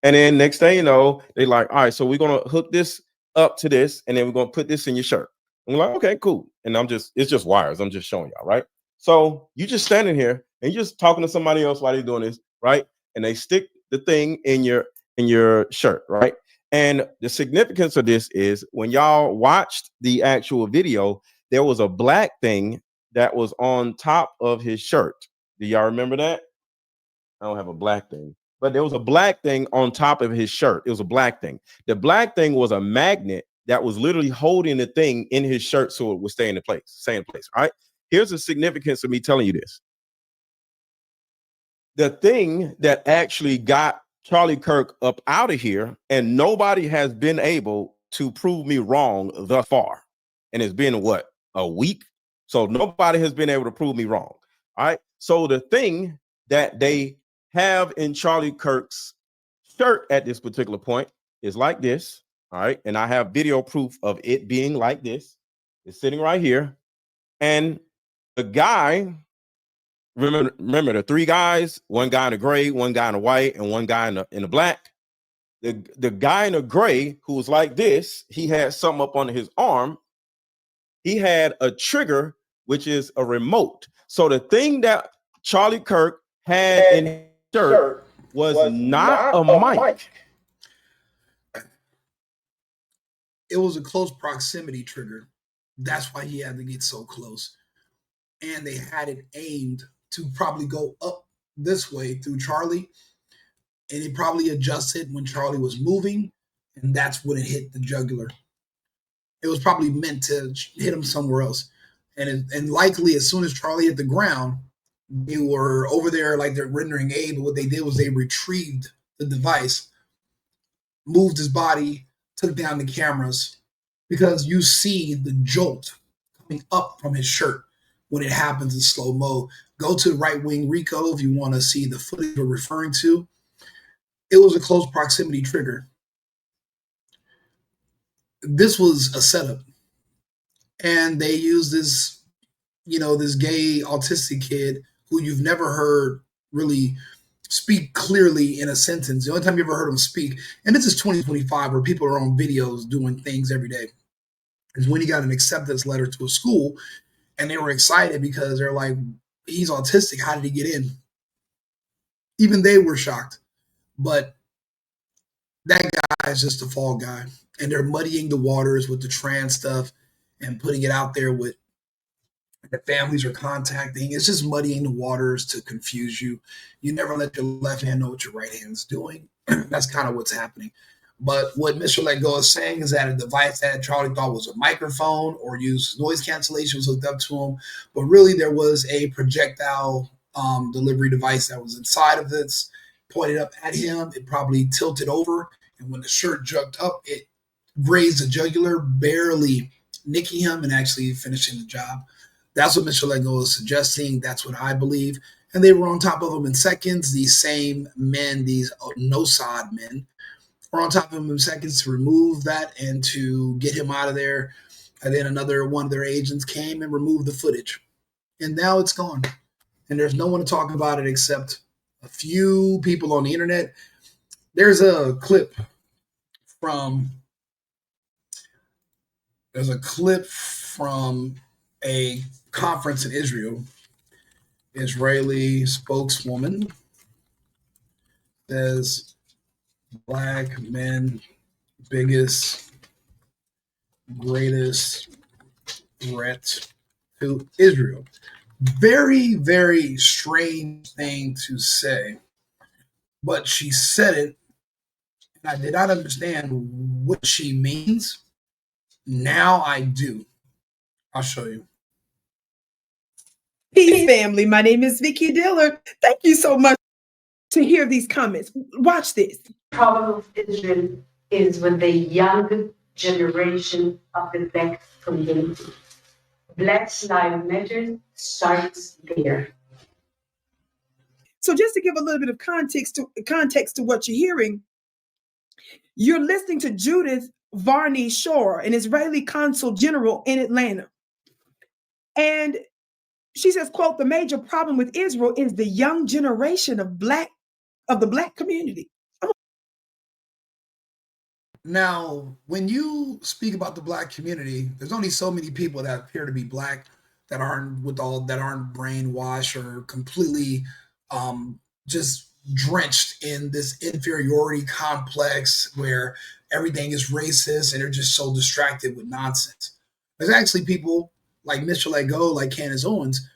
And then next thing you know, they like, all right, so we're going to hook this up to this, and then we're going to put this in your shirt. And we're like, okay, cool. And it's just wires. I'm just showing y'all, right? So you just standing here and you're just talking to somebody else while they're doing this, right? And they stick the thing in your shirt, right? And the significance of this is when y'all watched the actual video, there was a black thing that was on top of his shirt. Do y'all remember that? I don't have a black thing, but there was a black thing on top of his shirt. It was a black thing. The black thing was a magnet that was literally holding the thing in his shirt so it would stay in place. All right. Here's the significance of me telling you this. The thing that actually got Charlie Kirk up out of here, and nobody has been able to prove me wrong thus far. And it's been what, a week? So nobody has been able to prove me wrong. All right. So the thing that they have in Charlie Kirk's shirt at this particular point is like this. All right. And I have video proof of it being like this. It's sitting right here. And the guy, remember the three guys, one guy in the gray, one guy in the white, and one guy in the black. The guy in the gray who was like this, he had something up on his arm. He had a trigger, which is a remote. So the thing that Charlie Kirk had in his shirt was not a mic. It was a close proximity trigger. That's why he had to get so close. And they had it aimed to probably go up this way through Charlie. And it probably adjusted when Charlie was moving. And that's when it hit the jugular. It was probably meant to hit him somewhere else. And likely as soon as Charlie hit the ground, they were over there like they're rendering aid. But what they did was they retrieved the device, moved his body, took down the cameras, because you see the jolt coming up from his shirt when it happens in slow mo. Go to Right Wing Rico if you want to see the footage we're referring to. It was a close proximity trigger. This was a setup. And they used this, this gay autistic kid who you've never heard really speak clearly in a sentence. The only time you ever heard him speak, and this is 2025 where people are on videos doing things every day, is when he got an acceptance letter to a school, and they were excited because they're like, he's autistic. How did he get in? Even they were shocked. But that guy is just a fall guy. And they're muddying the waters with the trans stuff and putting it out there with the families are contacting. It's just muddying the waters to confuse you. You never let your left hand know what your right hand is doing. That's kind of what's happening. But what Mr. Let Go is saying is that a device that Charlie thought was a microphone or used noise cancellation was hooked up to him. But really, there was a projectile delivery device that was inside of this, pointed up at him. It probably tilted over. And when the shirt jumped up, it grazed the jugular, barely nicking him and actually finishing the job. That's what Mr. Let Go is suggesting. That's what I believe. And they were on top of him in seconds. These same men, these no-sod men, were on top of him in seconds to remove that and to get him out of there. And then one of their agents came and removed the footage. And now it's gone. And there's no one to talk about it except a few people on the internet. There's a clip from a conference in Israel. Israeli spokeswoman says black men biggest, greatest threat to Israel. Very, very strange thing to say, but she said it, and I did not understand what she means. Now I do. I'll show you. Peace, family. My name is Vicky Dillard. Thank you so much to hear these comments. Watch this. The problem of Israel is with the young generation of the black community. Black Lives Matter starts there. So just to give a little bit of context to what you're hearing, you're listening to Judith Varney Shore, an Israeli consul general in Atlanta. And she says, quote, the major problem with Israel is the young generation of the Black community. Now, when you speak about the Black community, there's only so many people that appear to be Black that aren't brainwashed or completely just drenched in this inferiority complex where everything is racist and they're just so distracted with nonsense. There's actually people like Mr. Let Go, like Candace Owens,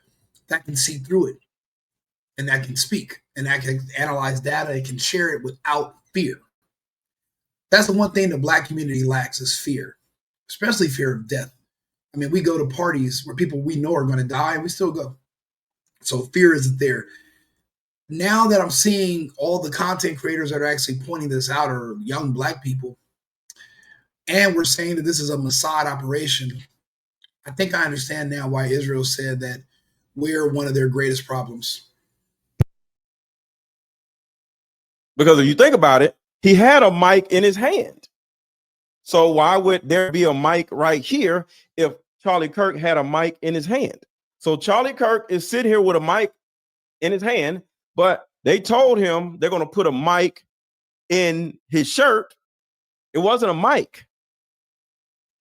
that can see through it and that can speak and that can analyze data and can share it without fear. That's the one thing the Black community lacks is fear, especially fear of death. I mean, we go to parties where people we know are going to die and we still go. So fear isn't there. Now that I'm seeing all the content creators that are actually pointing this out are young Black people, and we're saying that this is a Mossad operation, I think I understand now why Israel said that we're one of their greatest problems. Because if you think about it, he had a mic in his hand. So why would there be a mic right here if Charlie Kirk had a mic in his hand? So Charlie Kirk is sitting here with a mic in his hand, but they told him they're going to put a mic in his shirt. It wasn't a mic.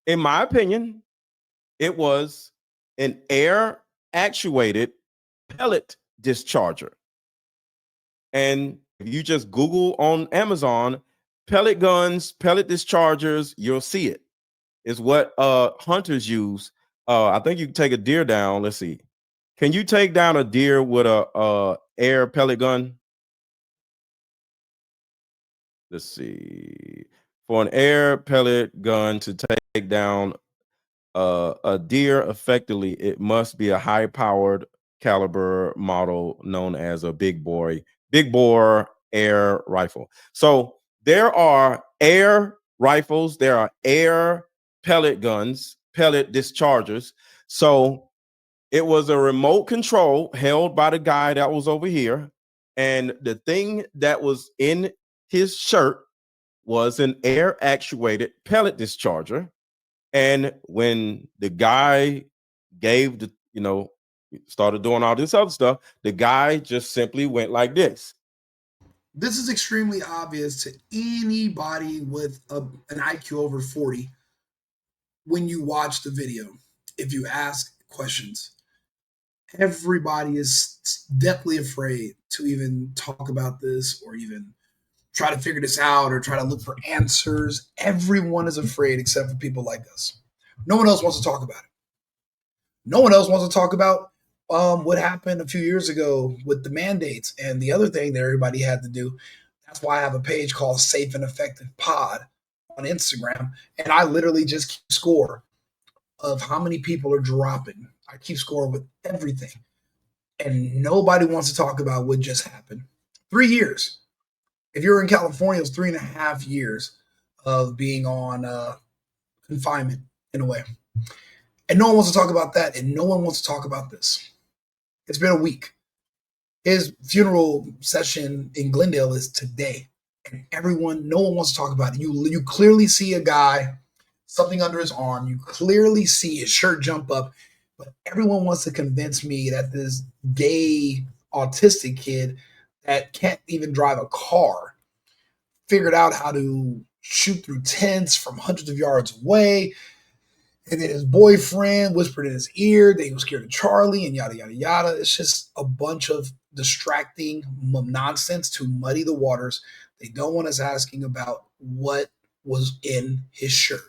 In my opinion, it was an air actuated pellet discharger. And if you just Google on Amazon, pellet guns, pellet dischargers, you'll see it. It's what hunters use. I think you can take a deer down. Let's see. Can you take down a deer with a air pellet gun? Let's see. For an air pellet gun to take down a deer effectively, it must be a high-powered caliber model known as a big bore air rifle. So there are air rifles, there are air pellet guns, pellet dischargers. So it was a remote control held by the guy that was over here. And the thing that was in his shirt was an air actuated pellet discharger. And when the guy gave the, started doing all this other stuff, the guy just simply went like this. This is extremely obvious to anybody with an IQ over 40 when you watch the video. If you ask questions, everybody is deathly afraid to even talk about this or even try to figure this out or try to look for answers. Everyone is afraid except for people like us. No one else wants to talk about it. No one else wants to talk about what happened a few years ago with the mandates and the other thing that everybody had to do. That's why I have a page called Safe and Effective Pod on Instagram. And I literally just keep score of how many people are dropping. I keep score with everything. And nobody wants to talk about what just happened. 3 years. If you're in California, it's 3.5 years of being on confinement in a way. And no one wants to talk about that. And no one wants to talk about this. It's been a week. His funeral session in Glendale is today. And no one wants to talk about it. You clearly see a guy, something under his arm. You clearly see his shirt jump up. But everyone wants to convince me that this gay autistic kid that can't even drive a car figured out how to shoot through tents from hundreds of yards away. And then his boyfriend whispered in his ear that he was scared of Charlie and yada, yada, yada. It's just a bunch of distracting nonsense to muddy the waters. They don't want us asking about what was in his shirt.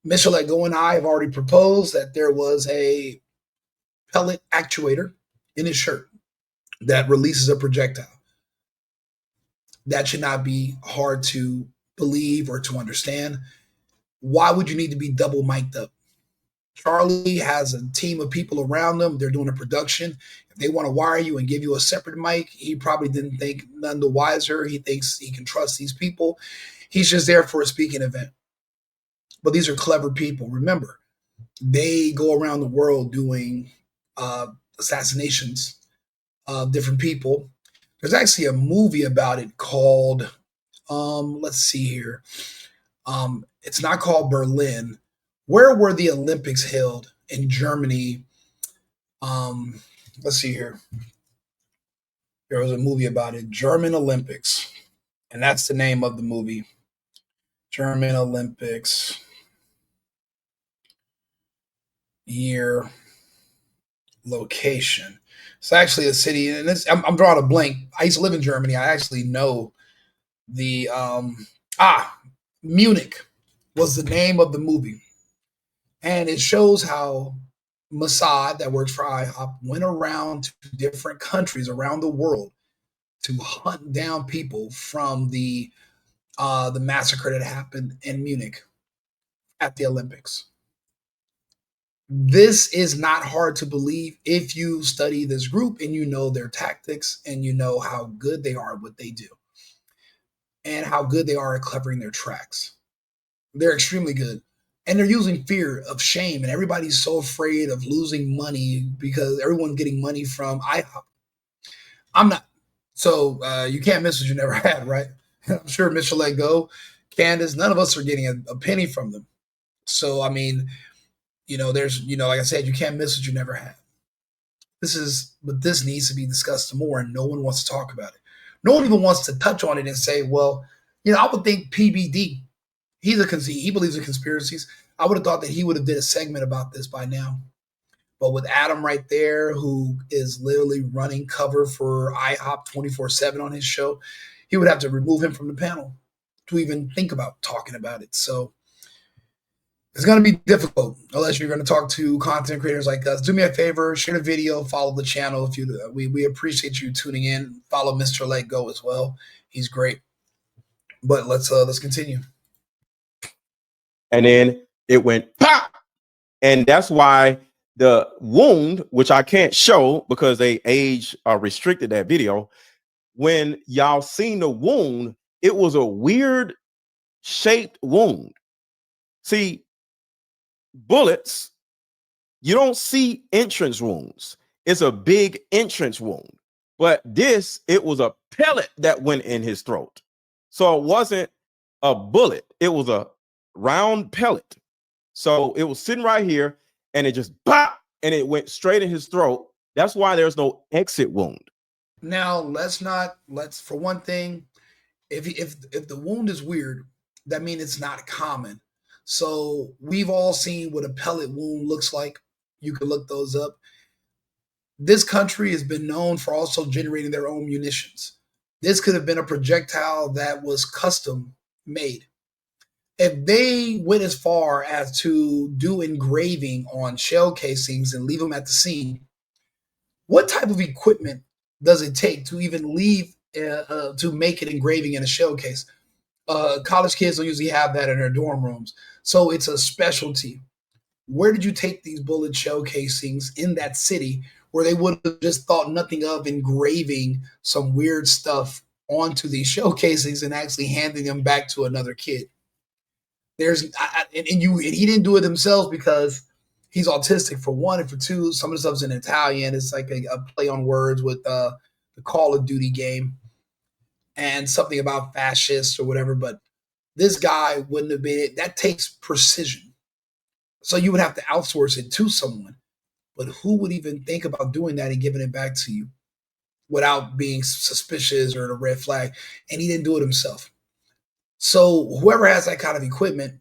Mr. Let Go and I have already proposed that there was a pellet actuator in his shirt that releases a projectile. That should not be hard to believe or to understand. Why would you need to be double mic'd up? Charlie has a team of people around them. They're doing a production. If they want to wire you and give you a separate mic, he probably didn't think none the wiser. He thinks he can trust these people. He's just there for a speaking event. But these are clever people. Remember, they go around the world doing assassinations of different people. There's actually a movie about it called, let's see here. It's not called Berlin. Where were the Olympics held? In Germany. Let's see here. There was a movie about it, German Olympics. And that's the name of the movie. German Olympics. Year. Location. It's actually a city, and I'm drawing a blank. I used to live in Germany. I actually know the Munich was the name of the movie. And it shows how Mossad, that works for IHOP, went around to different countries around the world to hunt down people from the massacre that happened in Munich at the Olympics. This is not hard to believe if you study this group and you know their tactics and you know how good they are at what they do and how good they are at covering their tracks. They're extremely good. And they're using fear of shame, and everybody's so afraid of losing money because everyone's getting money from IHOP. I'm not. So you can't miss what you never had, right? I'm sure Mr. Let Go, Candace, none of us are getting a penny from them. So, I mean, there's, like I said, you can't miss what you never had. But this needs to be discussed more, and no one wants to talk about it. No one even wants to touch on it and say, well, I would think PBD, he believes in conspiracies. I would have thought that he would have did a segment about this by now. But with Adam right there, who is literally running cover for IHOP 24/7 on his show, he would have to remove him from the panel to even think about talking about it. So it's going to be difficult unless you're going to talk to content creators like us. Do me a favor, share the video, follow the channel. We appreciate you tuning in. Follow Mr. Let Go as well. He's great. But let's continue. And then it went pop, and that's why the wound, which I can't show because they age restricted that video. When y'all seen the wound, it was a weird shaped wound. See, bullets, you don't see entrance wounds. It's a big entrance wound. But it was a pellet that went in his throat. So it wasn't a bullet. It was a round pellet. So it was sitting right here, and it just pop, and it went straight in his throat. That's why there's no exit wound. Now, let's for one thing, if the wound is weird, that means it's not common. So we've all seen what a pellet wound looks like. You can look those up. This country has been known for also generating their own munitions. This could have been a projectile that was custom made. If they went as far as to do engraving on shell casings and leave them at the scene, what type of equipment does it take to even leave to make an engraving in a shell case? College kids don't usually have that in their dorm rooms. So it's a specialty. Where did you take these bullet shell casings in that city where they would have just thought nothing of engraving some weird stuff onto these shell casings and actually handing them back to another kid? And he didn't do it himself because he's autistic, for one, and for two, some of the stuff's in Italian. It's like a play on words with the Call of Duty game and something about fascists or whatever. But this guy wouldn't have been it. That takes precision. So you would have to outsource it to someone. But who would even think about doing that and giving it back to you without being suspicious or a red flag? And he didn't do it himself. So whoever has that kind of equipment,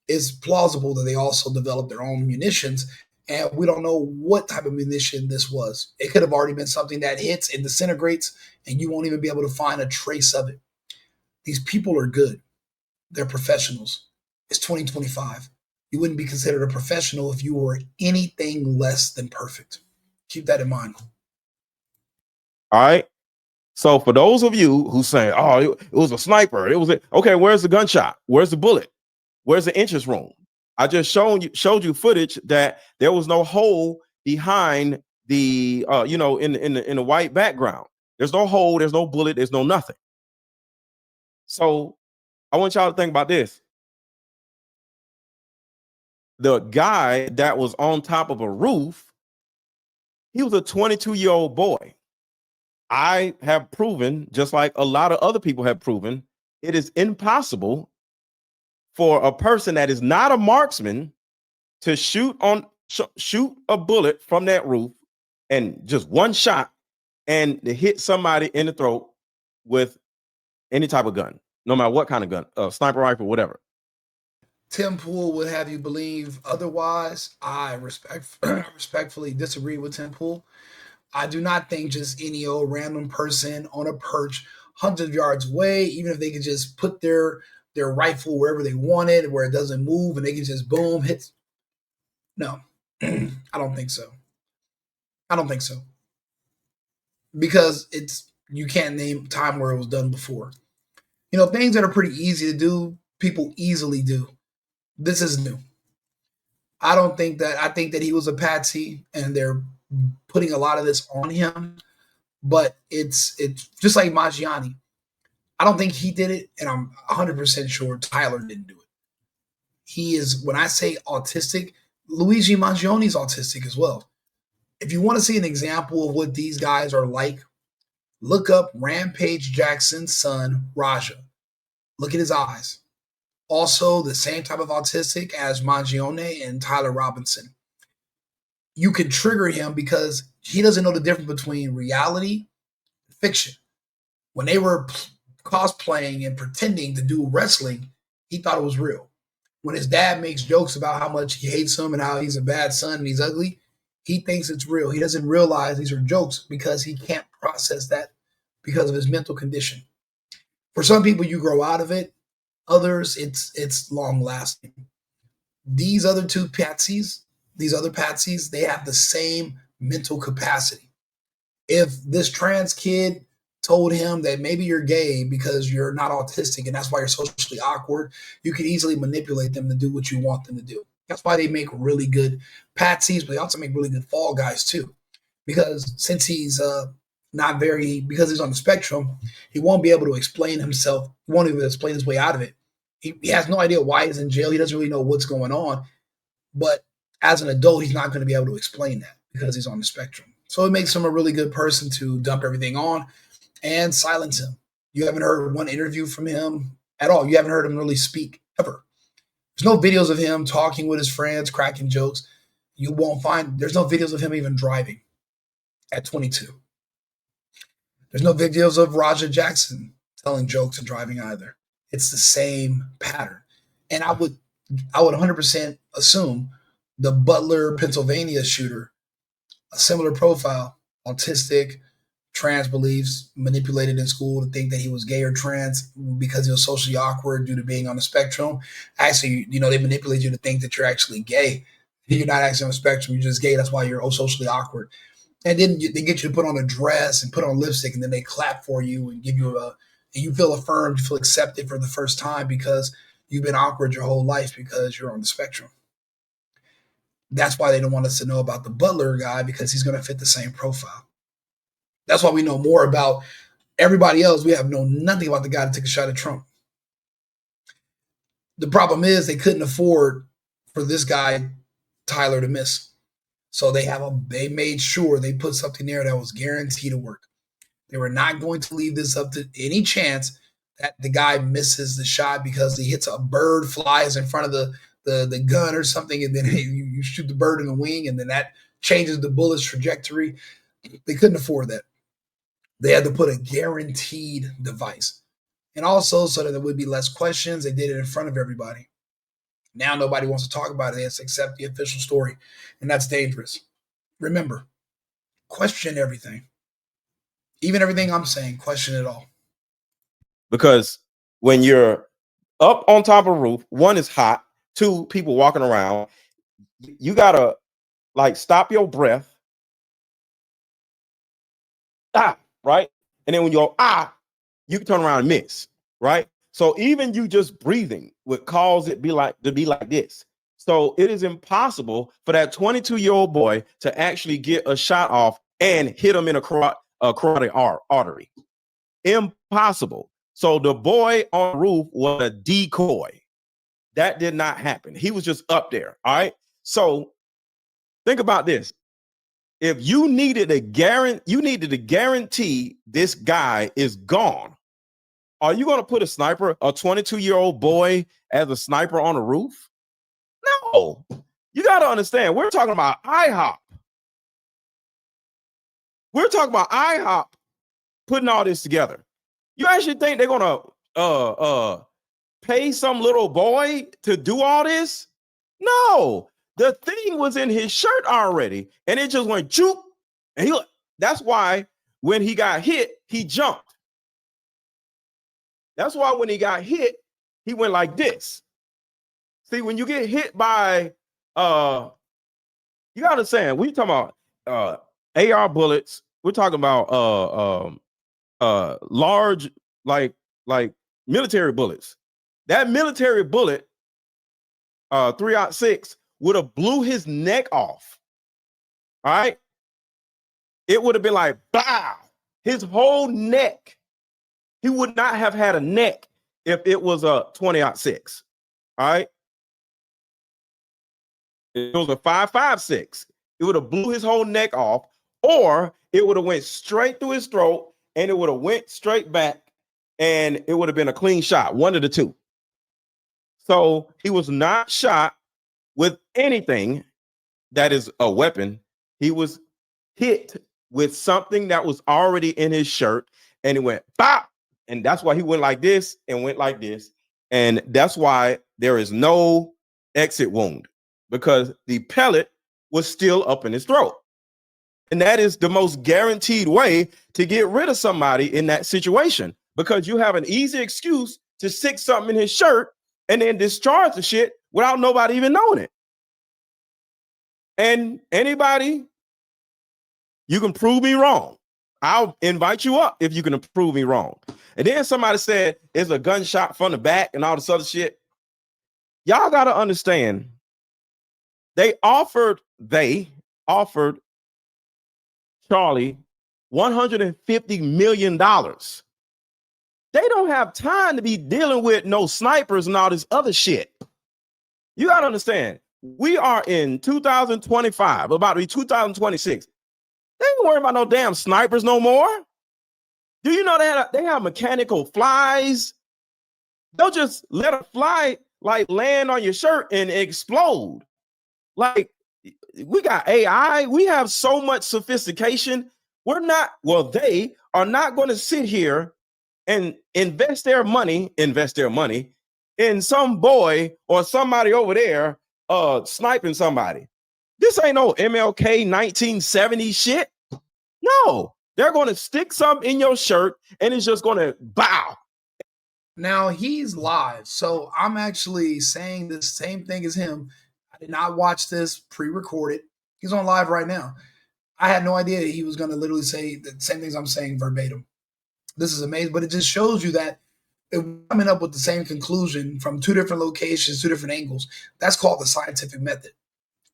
is plausible that they also developed their own munitions. And we don't know what type of munition this was. It could have already been something that hits and disintegrates, and you won't even be able to find a trace of it. These people are good. They're professionals. It's 2025. You wouldn't be considered a professional if you were anything less than perfect. Keep that in mind. All right. So for those of you who say, oh, it was a sniper. Okay, where's the gunshot? Where's the bullet? Where's the entrance wound? I just showed you footage that there was no hole behind the in the white background. There's no hole, there's no bullet, there's no nothing. So I want y'all to think about this. The guy that was on top of a roof, he was a 22-year-old boy. I have proven, just like a lot of other people have proven, it is impossible for a person that is not a marksman to shoot a bullet from that roof and just one shot and to hit somebody in the throat with any type of gun, no matter what kind of gun, sniper rifle, whatever. Tim Pool would have you believe otherwise. I respectfully disagree with Tim Pool. I do not think just any old random person on a perch, hundreds of yards away, even if they could just put their rifle wherever they want it, where it doesn't move, and they can just boom hit. No, I don't think so. I don't think so, because you can't name time where it was done before. You know, things that are pretty easy to do, people easily do. This is new. I don't think that. I think that he was a patsy, and they're putting a lot of this on him. But it's just like Maggiani. I don't think he did it, and I'm 100% sure Tyler didn't do it. He is, when I say autistic, Luigi Maggioni's autistic as well. If you want to see an example of what these guys are like, look up Rampage Jackson's son, Raja. Look at his eyes. Also, the same type of autistic as Mangione and Tyler Robinson. You can trigger him because he doesn't know the difference between reality and fiction. When they were cosplaying and pretending to do wrestling, he thought it was real. When his dad makes jokes about how much he hates him and how he's a bad son and he's ugly, he thinks it's real. He doesn't realize these are jokes because he can't process that because of his mental condition. For some people, you grow out of it. Others, it's long lasting. These other patsies, they have the same mental capacity. If this trans kid told him that maybe you're gay because you're not autistic and that's why you're socially awkward, you can easily manipulate them to do what you want them to do. That's why they make really good patsies, but they also make really good fall guys too. Because since he's because he's on the spectrum, he won't be able to explain himself. He won't even explain his way out of it. He has no idea why he's in jail. He doesn't really know what's going on. But as an adult, he's not going to be able to explain that because he's on the spectrum. So it makes him a really good person to dump everything on and silence him. You haven't heard one interview from him at all. You haven't heard him really speak ever. There's no videos of him talking with his friends, cracking jokes. There's no videos of him even driving at 22. There's no videos of Raja Jackson telling jokes and driving either. It's the same pattern. And I would 100% assume the Butler, Pennsylvania shooter, a similar profile, autistic, trans beliefs, manipulated in school to think that he was gay or trans because he was socially awkward due to being on the spectrum. Actually, they manipulate you to think that you're actually gay. You're not actually on the spectrum. You're just gay. That's why you're socially awkward. And then they get you to put on a dress and put on lipstick, and then they clap for you and give you and you feel affirmed, you feel accepted for the first time because you've been awkward your whole life because you're on the spectrum. That's why they don't want us to know about the Butler guy, because he's going to fit the same profile. That's why we know more about everybody else. We have known nothing about the guy that took a shot at Trump. The problem is they couldn't afford for this guy, Tyler, to miss. So they made sure they put something there that was guaranteed to work. They were not going to leave this up to any chance that the guy misses the shot because he hits a bird, flies in front of the gun or something, and then you shoot the bird in the wing, and then that changes the bullet's trajectory. They couldn't afford that. They had to put a guaranteed device. And also, so that there would be less questions, they did it in front of everybody. Now nobody wants to talk about it. They have to accept the official story, and that's dangerous. Remember, question everything. Even everything I'm saying, question it all. Because when you're up on top of a roof, one is hot, two, people walking around, you gotta stop your breath. Right? And then when you go, you can turn around and miss, right? So even you just breathing would cause it to be like this. So it is impossible for that 22-year-old boy to actually get a shot off and hit him in a carotid artery. Impossible. So the boy on the roof was a decoy. That did not happen. He was just up there. All right. So think about this. if you needed to guarantee this guy is gone, are you going to put a 22-year-old boy as a sniper on a roof? No. You got to understand, we're talking about IHOP. We're talking about IHOP putting all this together. You actually think they're going to pay some little boy to do all this? No. The thing was in his shirt already, and it just went choop. And that's why when he got hit, he jumped. That's why when he got hit, he went like this. See, when you get hit by, you got to understand, we talking about AR bullets. We're talking about large, like military bullets. That military bullet, 3-06, would have blew his neck off. All right. It would have been like, bow, his whole neck. He would not have had a neck if it was a 20-06. All right. It was a 5.56. It would have blew his whole neck off, or it would have went straight through his throat and it would have went straight back and it would have been a clean shot, one of the two. So he was not shot with anything that is a weapon. He was hit with something that was already in his shirt, and it went bop, and that's why he went like this and went like this, and that's why there is no exit wound, because the pellet was still up in his throat. And that is the most guaranteed way to get rid of somebody in that situation, because you have an easy excuse to stick something in his shirt and then discharge the shit without nobody even knowing it. And anybody, you can prove me wrong. I'll invite you up if you can prove me wrong. And then somebody said it's a gunshot from the back and all this other shit. Y'all got to understand, they offered Charlie $150 million. They don't have time to be dealing with no snipers and all this other shit. You got to understand, we are in 2025, about to be 2026. They ain't worried about no damn snipers no more. Do you know they have mechanical flies? They'll just let a fly like land on your shirt and explode. Like, we got AI. We have so much sophistication. They are not going to sit here and invest their money in some boy or somebody over there sniping somebody. This ain't no MLK 1970 shit. No, they're going to stick something in your shirt and it's just going to bow. Now he's live, so I'm actually saying the same thing as him. I did not watch this pre-recorded. He's on live right now. I had no idea he was going to literally say the same things I'm saying verbatim. This is amazing, but it just shows you that if we're coming up with the same conclusion from two different locations, two different angles, that's called the scientific method.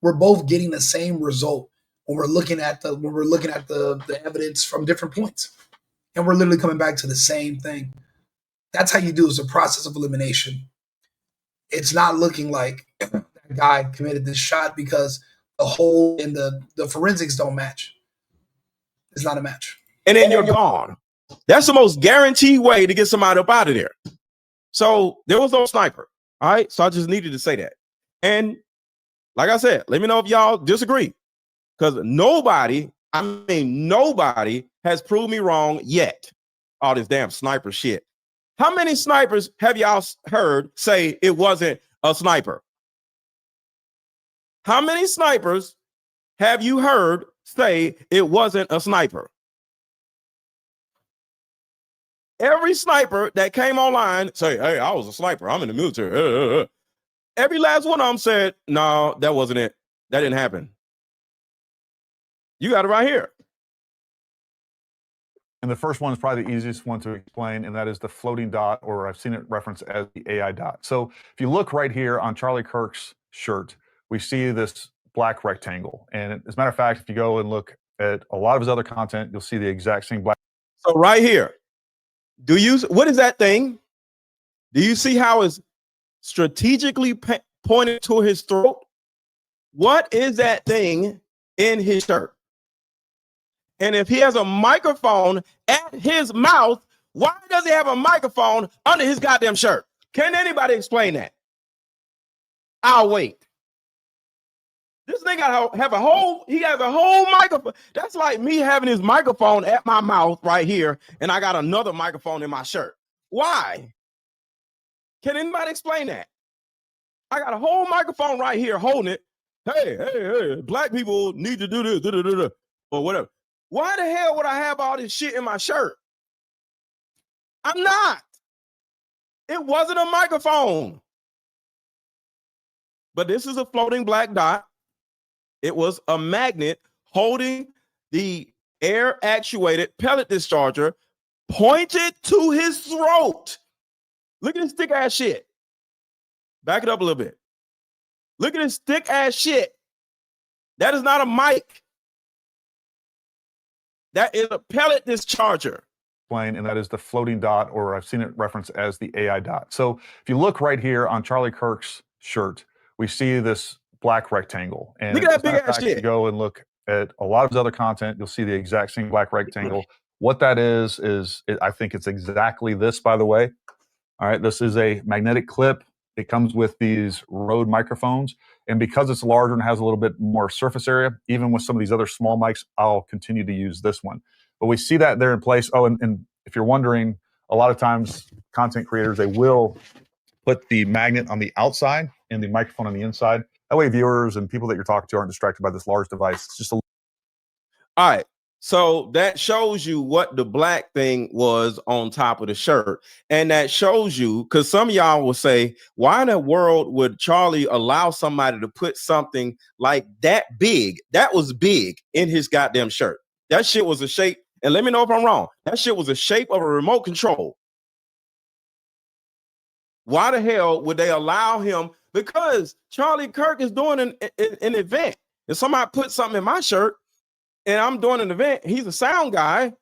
We're both getting the same result when we're looking at the evidence from different points, and we're literally coming back to the same thing. That's how you do it. It's a process of elimination. It's not looking like that guy committed this shot because the hole in the forensics don't match. It's not a match. And then you're gone. That's the most guaranteed way to get somebody up out of there. So there was no sniper. All right. So I just needed to say that. And like I said, let me know if y'all disagree. Because nobody has proved me wrong yet. All this damn sniper shit. How many snipers have y'all heard say it wasn't a sniper? How many snipers have you heard say it wasn't a sniper? Every sniper that came online say, hey, I was a sniper. I'm in the military. Every last one of them said, no, that wasn't it. That didn't happen. You got it right here. And the first one is probably the easiest one to explain, and that is the floating dot, or I've seen it referenced as the AI dot. So if you look right here on Charlie Kirk's shirt, we see this black rectangle. And as a matter of fact, if you go and look at a lot of his other content, you'll see the exact same black. So right here, what is that thing? Do you see how it's strategically pointed to his throat? What is that thing in his shirt? And if he has a microphone at his mouth, why does he have a microphone under his goddamn shirt? Can anybody explain that? I'll wait. This nigga he has a whole microphone. That's like me having his microphone at my mouth right here, and I got another microphone in my shirt. Why? Can anybody explain that? I got a whole microphone right here holding it. Hey, black people need to do this, or whatever. Why the hell would I have all this shit in my shirt? I'm not. It wasn't a microphone. But this is a floating black dot. It was a magnet holding the air-actuated pellet discharger pointed to his throat. Look at this thick-ass shit. Back it up a little bit. Look at this thick-ass shit. That is not a mic. That is a pellet discharger. And that is the floating dot, or I've seen it referenced as the AI dot. So if you look right here on Charlie Kirk's shirt, we see this black rectangle. And look at that big ass shit. If you go and look at a lot of his other content, you'll see the exact same black rectangle. What that is I think it's exactly this, by the way. All right, this is a magnetic clip. It comes with these Rode microphones. And because it's larger and has a little bit more surface area, even with some of these other small mics, I'll continue to use this one. But we see that there in place. Oh, and if you're wondering, a lot of times content creators, they will put the magnet on the outside and the microphone on the inside. That way viewers and people that you're talking to aren't distracted by this large device. It's just a... All right. So that shows you what the black thing was on top of the shirt. And that shows you, because some of y'all will say, why in the world would Charlie allow somebody to put something like that big? That was big in his goddamn shirt. That shit was a shape. And let me know if I'm wrong. That shit was the shape of a remote control. Why the hell would they allow him? Because Charlie Kirk is doing an event. If somebody put something in my shirt and I'm doing an event, he's a sound guy,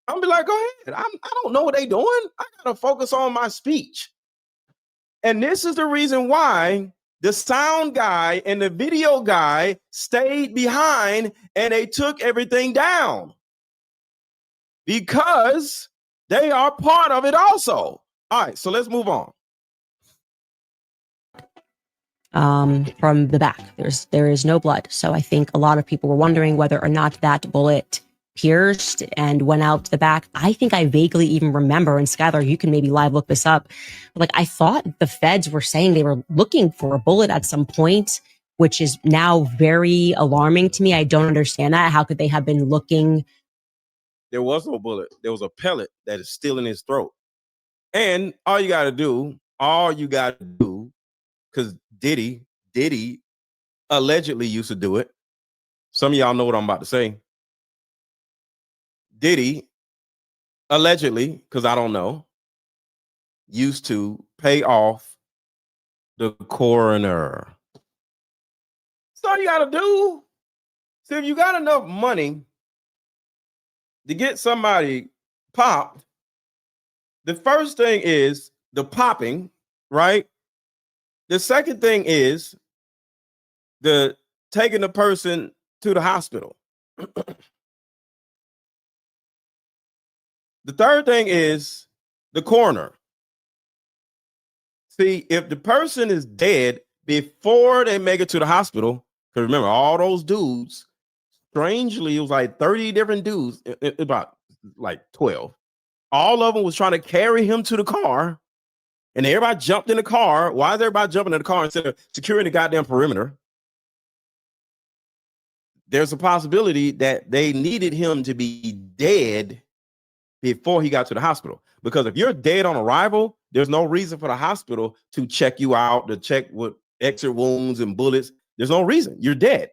I'm be like, go ahead. I don't know what they doing. I gotta focus on my speech. And this is the reason why the sound guy and the video guy stayed behind and they took everything down. Because they are part of it also. All right, so let's move on. From the back, there is no blood. So I think a lot of people were wondering whether or not that bullet pierced and went out to the back. I think I vaguely even remember, and Skylar, you can maybe live look this up. Like, I thought the feds were saying they were looking for a bullet at some point, which is now very alarming to me. I don't understand that. How could they have been looking? There was no bullet. There was a pellet that is still in his throat. And all you got to do, because Diddy allegedly used to do it. Some of y'all know what I'm about to say. Diddy allegedly, because I don't know, used to pay off the coroner. That's all you got to do. So if you got enough money to get somebody popped, the first thing is the popping, right? The second thing is the taking the person to the hospital. The third thing is the coroner. See, if the person is dead before they make it to the hospital, because remember, all those dudes, strangely, it was like 30 different dudes, about like 12. All of them was trying to carry him to the car, and everybody jumped in the car. Why is everybody jumping in the car instead of securing the goddamn perimeter? There's a possibility that they needed him to be dead before he got to the hospital. Because if you're dead on arrival, there's no reason for the hospital to check you out, to check with exit wounds and bullets. There's no reason. You're dead.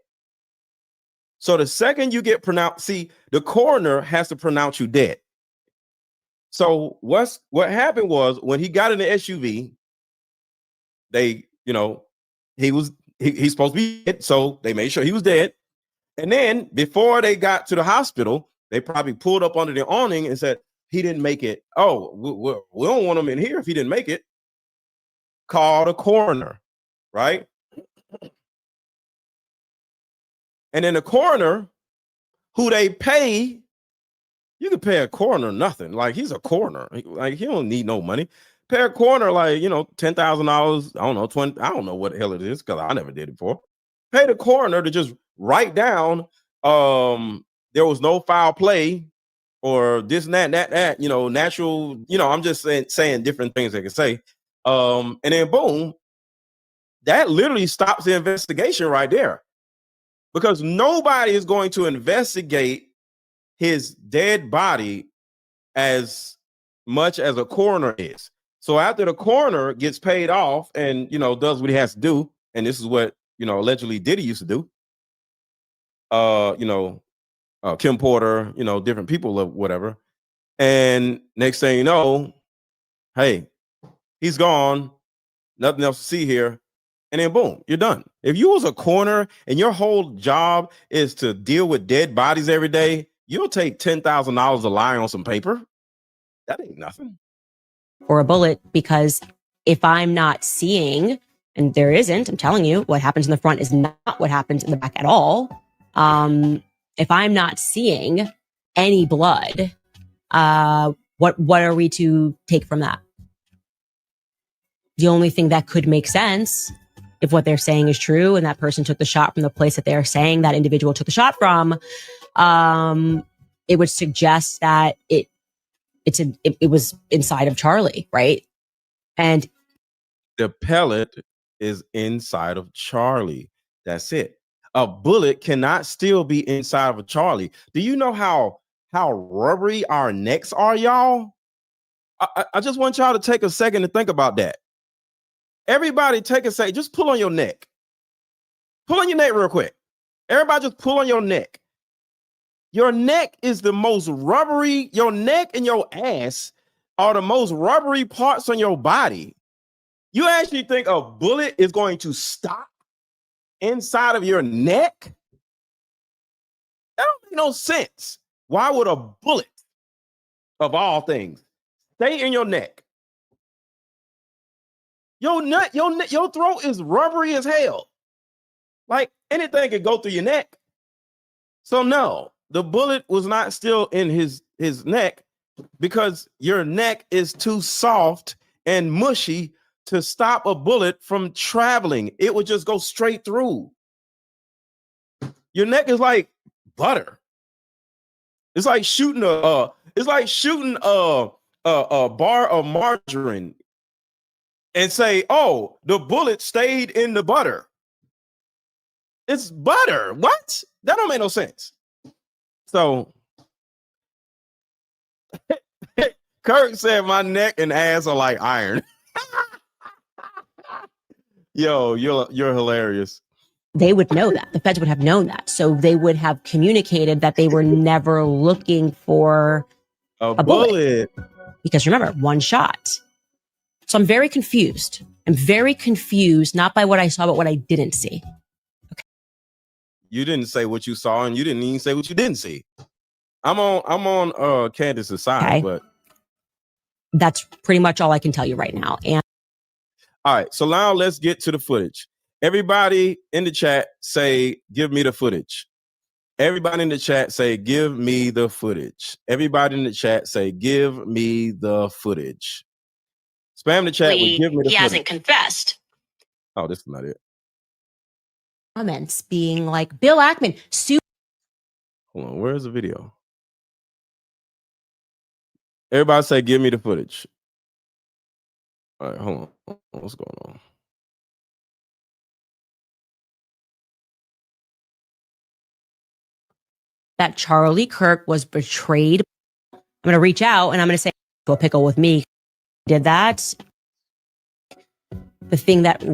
So the second you get pronounced, see, the coroner has to pronounce you dead. So what happened was when he got in the SUV, they, he's supposed to be dead, so they made sure he was dead. And then before they got to the hospital, they probably pulled up under the awning and said, he didn't make it. Oh, we don't want him in here if he didn't make it. Call the coroner, right? And then the coroner, who they pay. You can pay a coroner nothing. Like, he's a coroner. Like, he don't need no money. Pay a coroner, like, you know, $10,000. I don't know, 20. I don't know what the hell it is because I never did it before. Pay the coroner to just write down there was no foul play or this and that, you know, natural, you know, I'm just saying different things they can say. And then boom, that literally stops the investigation right there. Because nobody is going to investigate his dead body as much as a coroner is. So after the coroner gets paid off and, you know, does what he has to do, and this is what, you know, allegedly Diddy used to do, you know, Kim Porter, you know, different people or whatever. And next thing you know, hey, he's gone, nothing else to see here. And then boom, you're done. If you was a coroner and your whole job is to deal with dead bodies every day, you'll take $10,000 to lie on some paper. That ain't nothing. Or a bullet, because if I'm not seeing, and there isn't, I'm telling you, what happens in the front is not what happens in the back at all. If I'm not seeing any blood, what are we to take from that? The only thing that could make sense, if what they're saying is true and that person took the shot from the place that they're saying that individual took the shot from, it would suggest that it was inside of Charlie, right? And the pellet is inside of Charlie. That's it. A bullet cannot still be inside of a Charlie. Do you know how rubbery our necks are, y'all? I just want y'all to take a second to think about that. Everybody take a second. Just pull on your neck. Pull on your neck real quick. Everybody just pull on your neck. Your neck is the most rubbery. Your neck and your ass are the most rubbery parts on your body. You actually think a bullet is going to stop inside of your neck? That don't make no sense. Why would a bullet, of all things, stay in your neck? Your throat is rubbery as hell. Like, anything could go through your neck. So no, the bullet was not still in his neck because your neck is too soft and mushy to stop a bullet from traveling. It would just go straight through. Your neck is like butter. It's like shooting a bar of margarine and say, "Oh, the bullet stayed in the butter." It's butter. What? That don't make no sense. So Kirk said my neck and ass are like iron. Yo, you're hilarious. they would know that. The feds would have known that. So they would have communicated that they were never looking for a bullet. Because remember, one shot. So I'm very confused. I'm very confused, not by what I saw, but what I didn't see. Okay. You didn't say what you saw, and you didn't even say what you didn't see. I'm on Candace's side, okay. But that's pretty much all I can tell you right now. And all right, so now let's get to the footage. Everybody in the chat say, "Give me the footage." Everybody in the chat say, "Give me the footage." Everybody in the chat say, "Give me the footage." Spam the chat with "Give me the footage." He hasn't confessed. Oh, this is not it. Comments being like, Bill Ackman, sue. Hold on, where's the video? Everybody say, "Give me the footage." All right, hold on. What's going on? That Charlie Kirk was betrayed. I'm going to reach out and I'm going to say, go pickle with me. Did that. The thing that,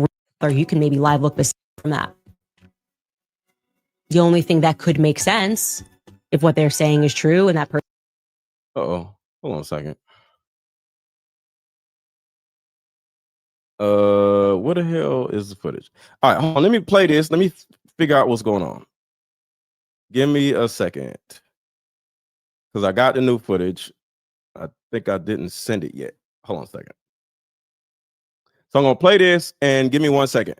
or you can maybe live look this from that. The only thing that could make sense if what they're saying is true and that person. Uh-oh. Hold on a second. What the hell is the footage? All right, hold on, let me play this. Let me figure out what's going on. Give me a second. Because I got the new footage. I think I didn't send it yet. Hold on a second. So I'm going to play this and give me 1 second.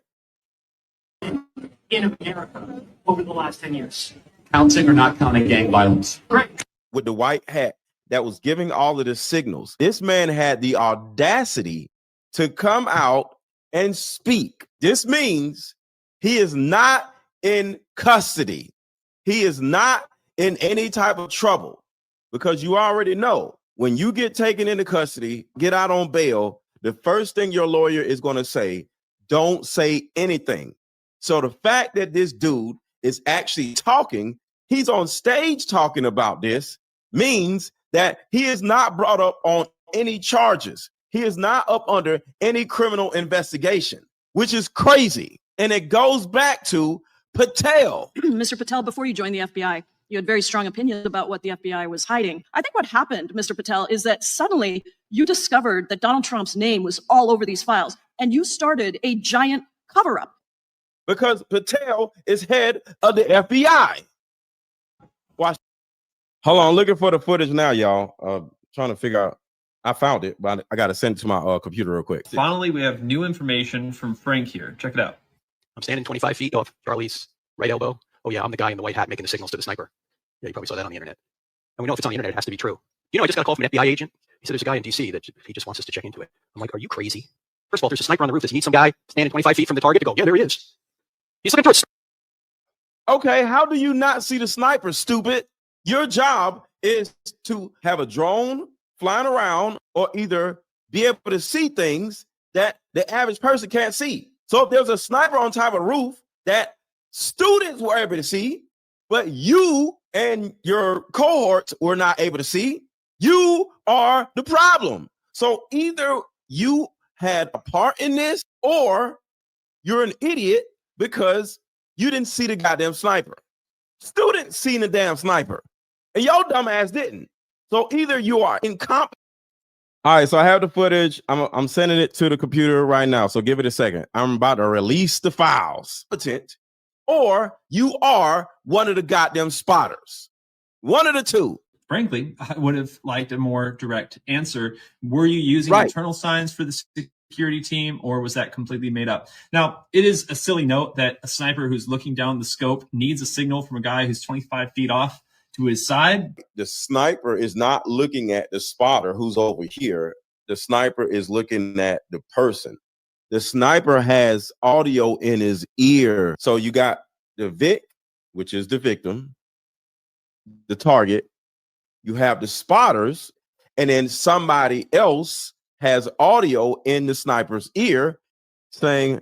In America over the last 10 years. counting or not counting gang violence. Great. With the white hat that was giving all of the signals, this man had the audacity to come out and speak. This means he is not in custody. He is not in any type of trouble, because you already know when you get taken into custody, get out on bail, the first thing your lawyer is going to say, don't say anything. So the fact that this dude is actually talking, he's on stage talking about this, means that he is not brought up on any charges. He is not up under any criminal investigation, which is crazy. And it goes back to Patel. Mr. Patel, before you joined the FBI, you had very strong opinions about what the FBI was hiding. I think what happened, Mr. Patel, is that suddenly you discovered that Donald Trump's name was all over these files, and you started a giant cover-up. Because Patel is head of the FBI. Watch. Hold on, looking for the footage now, y'all. Trying to figure out. I found it, but I got to send it to my computer real quick. Finally, we have new information from Frank here. Check it out. I'm standing 25 feet off Charlie's right elbow. Oh yeah, I'm the guy in the white hat making the signals to the sniper. Yeah, you probably saw that on the internet. And we know if it's on the internet, it has to be true. You know, I just got a call from an FBI agent. He said there's a guy in DC that he just wants us to check into it. I'm like, are you crazy? First of all, there's a sniper on the roof. Does he need some guy standing 25 feet from the target to go, yeah, there he is. He's looking towards. Okay, how do you not see the sniper, stupid? Your job is to have a drone flying around or either be able to see things that the average person can't see. So if there's a sniper on top of the roof that students were able to see, but you and your cohorts were not able to see, you are the problem. So either you had a part in this or you're an idiot because you didn't see the goddamn sniper. Students seen the damn sniper and your dumb ass didn't. So either you are incompetent. All right, so I have the footage. I'm sending it to the computer right now. So give it a second. I'm about to release the files. Or you are one of the goddamn spotters. One of the two. Frankly, I would have liked a more direct answer. Were you using internal signs for the security team, or was that completely made up? Now, it is a silly note that a sniper who's looking down the scope needs a signal from a guy who's 25 feet off to his side. The sniper is not looking at the spotter who's over here. The sniper is looking at the person. The sniper has audio in his ear. So you got the Vic, which is the victim, the target. You have the spotters, and then somebody else has audio in the sniper's ear saying,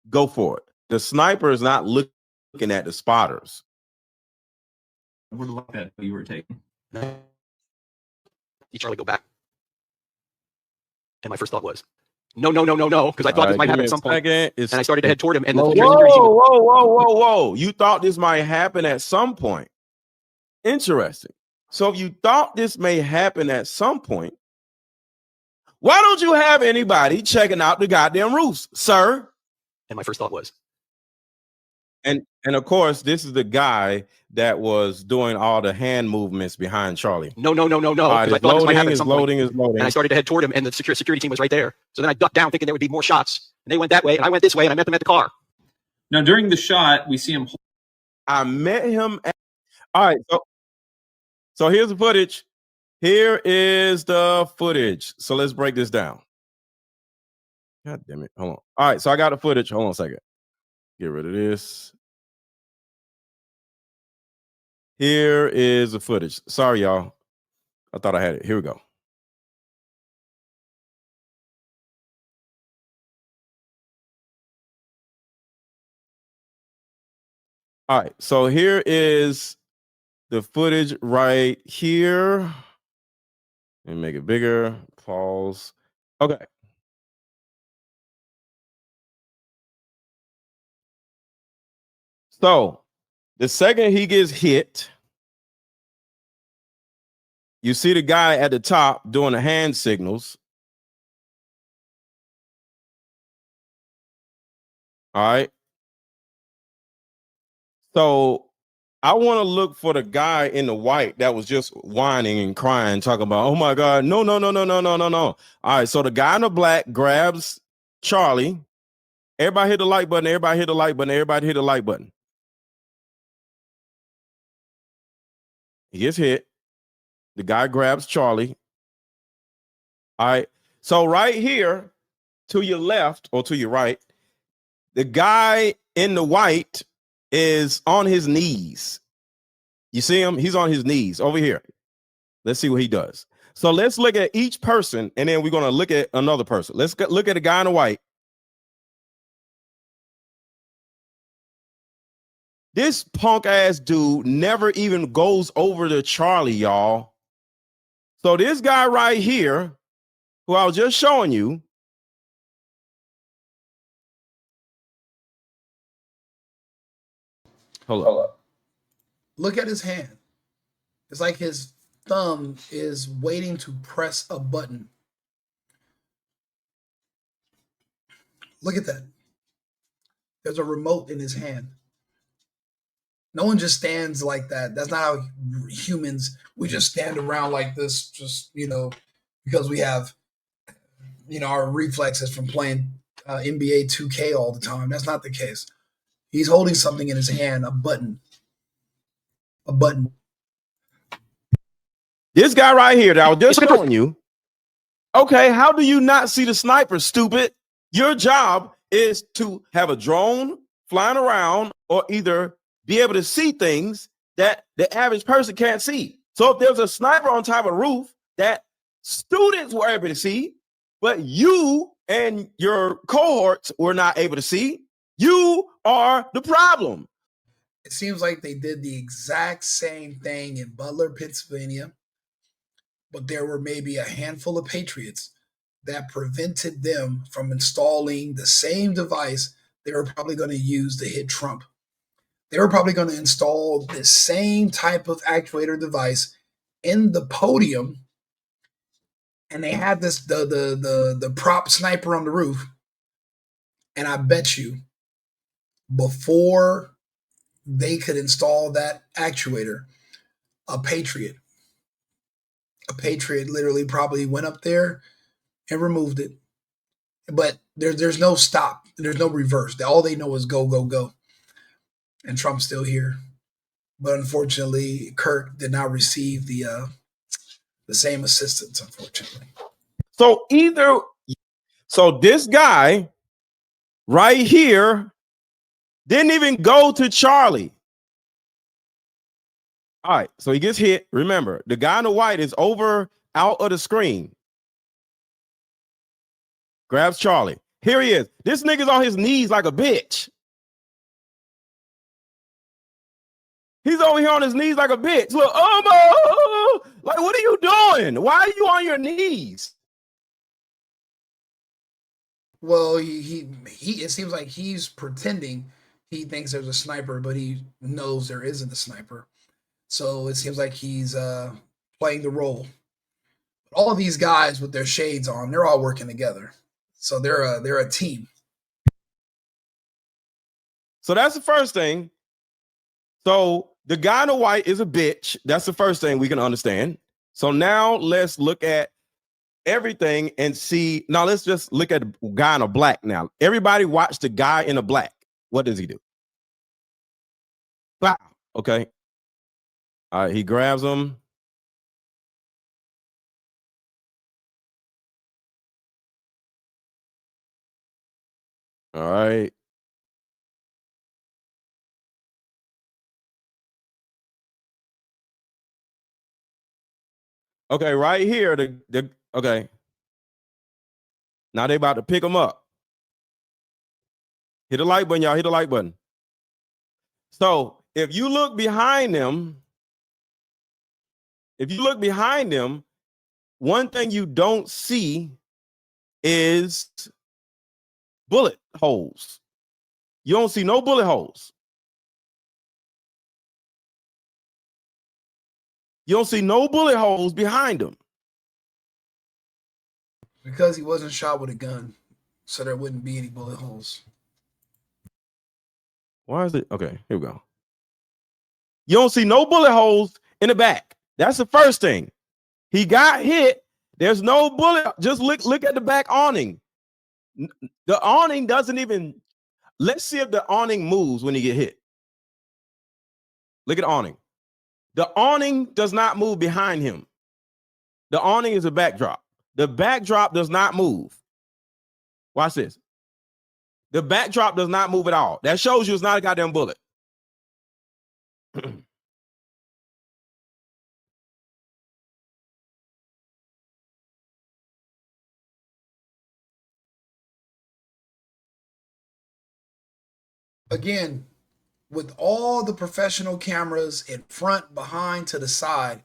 go for it. The sniper is not looking at the spotters. I would have liked that you were taking. See Charlie go back. And my first thought was, no, because I thought this might happen at some point. And I started to head toward him. And whoa. You thought this might happen at some point. Interesting. So if you thought this may happen at some point, why don't you have anybody checking out the goddamn roofs, sir? And my first thought was. And of course, this is the guy that was doing all the hand movements behind Charlie. No. Right, I thought this might happen at some point. Is loading. And I started to head toward him, and the security team was right there. So then I ducked down, thinking there would be more shots. And they went that way, and I went this way, and I met them at the car. Now, during the shot, we see him. I met him. All right, so here's the footage. Here is the footage. So let's break this down. God damn it. Hold on. All right, so I got the footage. Hold on a second. Get rid of this. Here is the footage. Sorry, y'all. I thought I had it. Here we go. All right, so here is the footage right here. Let me make it bigger. Pause. Okay. So the second he gets hit, you see the guy at the top doing the hand signals. All right. So I want to look for the guy in the white that was just whining and crying, talking about, oh my God, no. All right. So the guy in the black grabs Charlie. Everybody hit the like button. Everybody hit the like button. Everybody hit the like button. He gets hit. The guy grabs Charlie. All right. So right here to your left or to your right, the guy in the white is on his knees. You see him? He's on his knees over here. Let's see what he does. So let's look at each person, and then we're going to look at another person. Let's look at the guy in the white. This punk ass dude never even goes over to Charlie, y'all. So this guy right here, who I was just showing you, hold up. Look at his hand. It's like his thumb is waiting to press a button. Look at that. There's a remote in his hand. No one just stands like that. That's not how humans, we just stand around like this, just, because we have, our reflexes from playing NBA 2K all the time. That's not the case. He's holding something in his hand, a button. A button. This guy right here that I was just showing you. Okay, how do you not see the sniper, stupid? Your job is to have a drone flying around or either be able to see things that the average person can't see. So if there's a sniper on top of a roof that students were able to see, but you and your cohorts were not able to see, you are the problem. It seems like they did the exact same thing in Butler, Pennsylvania, but there were maybe a handful of patriots that prevented them from installing the same device they were probably going to use to hit Trump. They were probably going to install the same type of actuator device in the podium, and they had this the prop sniper on the roof. And I bet you, before they could install that actuator, a patriot literally probably went up there and removed it. But there's no stop. There's no reverse. All they know is go, go, go. And Trump's still here. But unfortunately, Kirk did not receive the same assistance, unfortunately. So this guy right here didn't even go to Charlie. All right, so he gets hit. Remember, the guy in the white is over out of the screen. Grabs Charlie. Here he is. This nigga's on his knees like a bitch. He's over here on his knees like a bitch. Look, oh, like, what are you doing? Why are you on your knees? Well, he it seems like he's pretending he thinks there's a sniper, but he knows there isn't a sniper. So it seems like he's playing the role. All of these guys with their shades on, they're all working together. So they're a team. So that's the first thing. So the guy in the white is a bitch. That's the first thing we can understand. So now let's look at everything and see. Now let's just look at the guy in a black now. Everybody watch the guy in a black. What does he do? Wow. Okay. All right, he grabs him. All right. Okay, right here, okay. Now they about to pick him up. Hit the like button, y'all. Hit the like button. So if you look behind them, one thing you don't see is bullet holes. You don't see no bullet holes. You don't see no bullet holes behind him. Because he wasn't shot with a gun, so there wouldn't be any bullet holes. Why is it? Okay, here we go. You don't see no bullet holes in the back. That's the first thing. He got hit. There's no bullet. Just look at the back awning. The awning doesn't even. Let's see if the awning moves when he get hit. Look at the awning. The awning does not move behind him. The awning is a backdrop. The backdrop does not move. Watch this. The backdrop does not move at all. That shows you it's not a goddamn bullet. Again, with all the professional cameras in front, behind, to the side,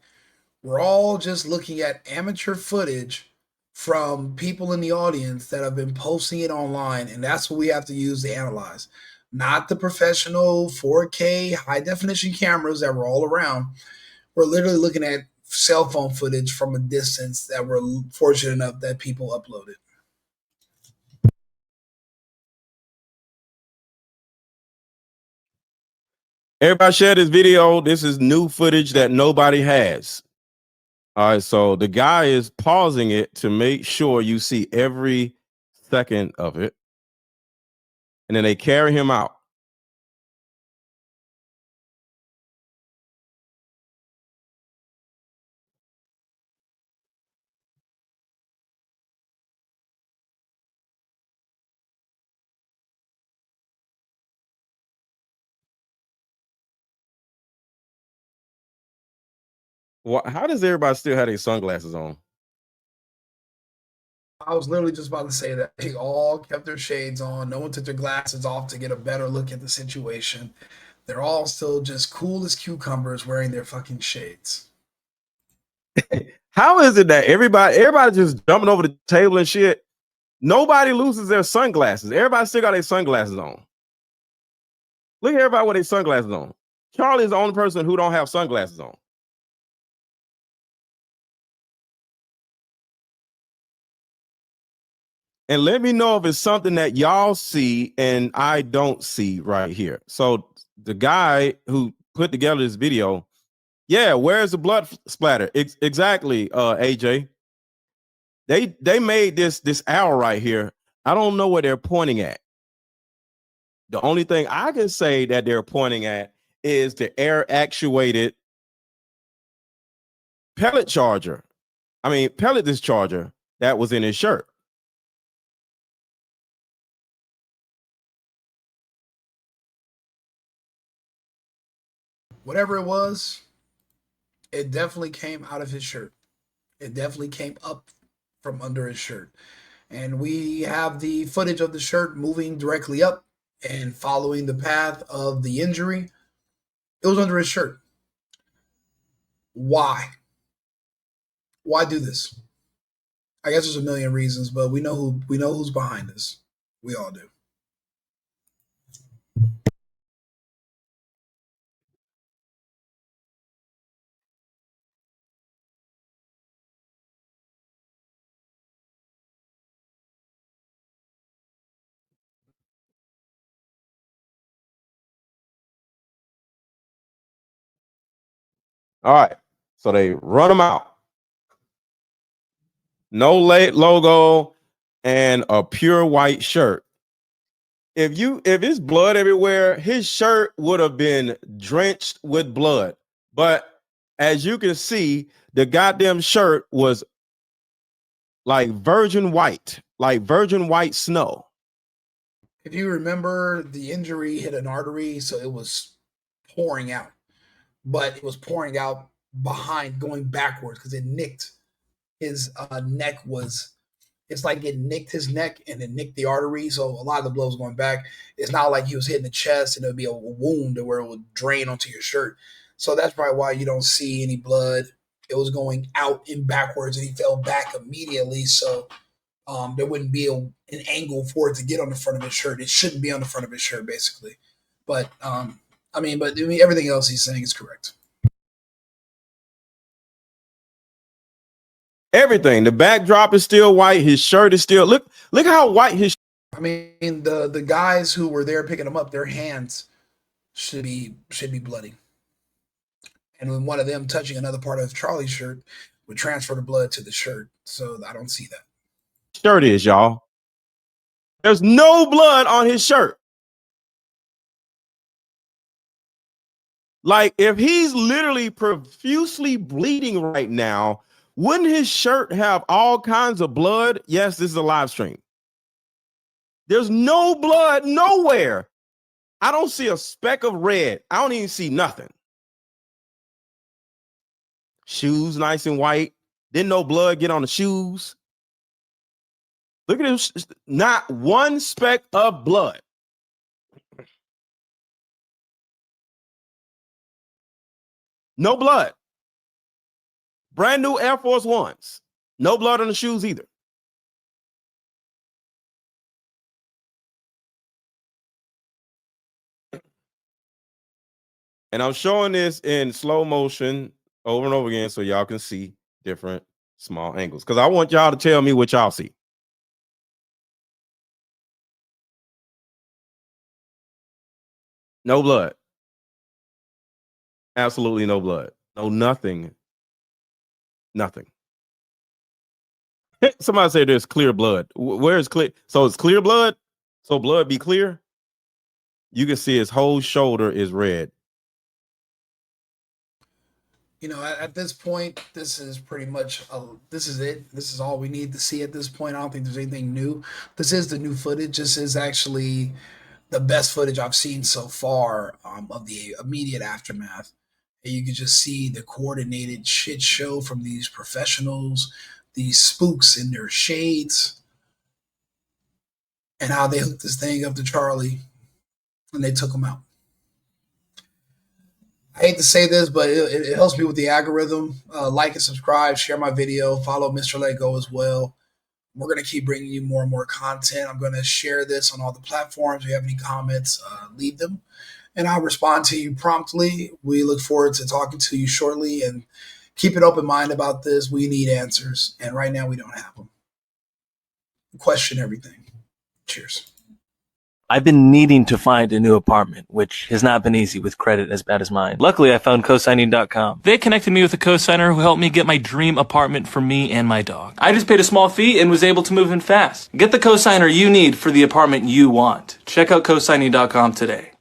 we're all just looking at amateur footage from people in the audience that have been posting it online, and that's what we have to use to analyze. Not the professional 4K high definition cameras that were all around. We're literally looking at cell phone footage from a distance that we're fortunate enough that people uploaded. Everybody share this video. This is new footage that nobody has. All right, so the guy is pausing it to make sure you see every second of it. And then they carry him out. How does everybody still have their sunglasses on? I was literally just about to say that they all kept their shades on. No one took their glasses off to get a better look at the situation. They're all still just cool as cucumbers wearing their fucking shades. How is it that everybody just jumping over the table and shit? Nobody loses their sunglasses. Everybody still got their sunglasses on. Look at everybody with their sunglasses on. Charlie is the only person who don't have sunglasses on. And let me know if it's something that y'all see and I don't see right here. So the guy who put together this video, yeah, where's the blood splatter? Exactly, AJ. They made this arrow right here. I don't know where they're pointing at. The only thing I can say that they're pointing at is the air actuated pellet discharger that was in his shirt. Whatever it was, it definitely came out of his shirt. It definitely came up from under his shirt. And we have the footage of the shirt moving directly up and following the path of the injury. It was under his shirt. Why? Why do this? I guess there's a million reasons, but we know who's behind this. We all do. All right. So they run him out. No late logo and a pure white shirt. If it's blood everywhere, his shirt would have been drenched with blood. But as you can see, the goddamn shirt was like virgin white snow. If you remember, the injury hit an artery, so it was pouring out. But it was pouring out behind, going backwards, because it nicked his neck. It's like it nicked his neck and it nicked the artery. So a lot of the blow was going back. It's not like he was hitting the chest and it would be a wound where it would drain onto your shirt. So that's probably why you don't see any blood. It was going out and backwards and he fell back immediately. So there wouldn't be an angle for it to get on the front of his shirt. It shouldn't be on the front of his shirt, basically. But everything else he's saying is correct. Everything. The backdrop is still white. His shirt is still look how white his. I mean, the guys who were there picking him up, their hands should be bloody. And when one of them touching another part of Charlie's shirt would transfer the blood to the shirt. So I don't see that. Shirt is, y'all. There's no blood on his shirt. Like, if he's literally profusely bleeding right now, wouldn't his shirt have all kinds of blood? Yes, this is a live stream. There's no blood nowhere. I don't see a speck of red. I don't even see nothing. Shoes nice and white. Didn't no blood get on the shoes. Look at this. Not one speck of blood. No blood. Brand new Air Force Ones. No blood on the shoes either. And I'm showing this in slow motion over and over again so y'all can see different small angles. Because I want y'all to tell me what y'all see. No blood. Absolutely no blood. No nothing. Nothing. Somebody said there's clear blood. Where is clear? So it's clear blood? So blood be clear? You can see his whole shoulder is red. You know, at this point, this is pretty much, this is it. This is all we need to see at this point. I don't think there's anything new. This is the new footage. This is actually the best footage I've seen so far of the immediate aftermath. And you can just see the coordinated shit show from these professionals, these spooks in their shades, and how they hooked this thing up to Charlie and they took him out. I hate to say this, but it helps me with the algorithm. Like and subscribe, share my video, follow Mr. Let Go as well. We're going to keep bringing you more and more content. I'm going to share this on all the platforms. If you have any comments, leave them, and I'll respond to you promptly. We look forward to talking to you shortly, and keep an open mind about this. We need answers, and right now we don't have them. Question everything. Cheers. I've been needing to find a new apartment, which has not been easy with credit as bad as mine. Luckily, I found CoSigning.com. They connected me with a co-signer who helped me get my dream apartment for me and my dog. I just paid a small fee and was able to move in fast. Get the co-signer you need for the apartment you want. Check out CoSigning.com today.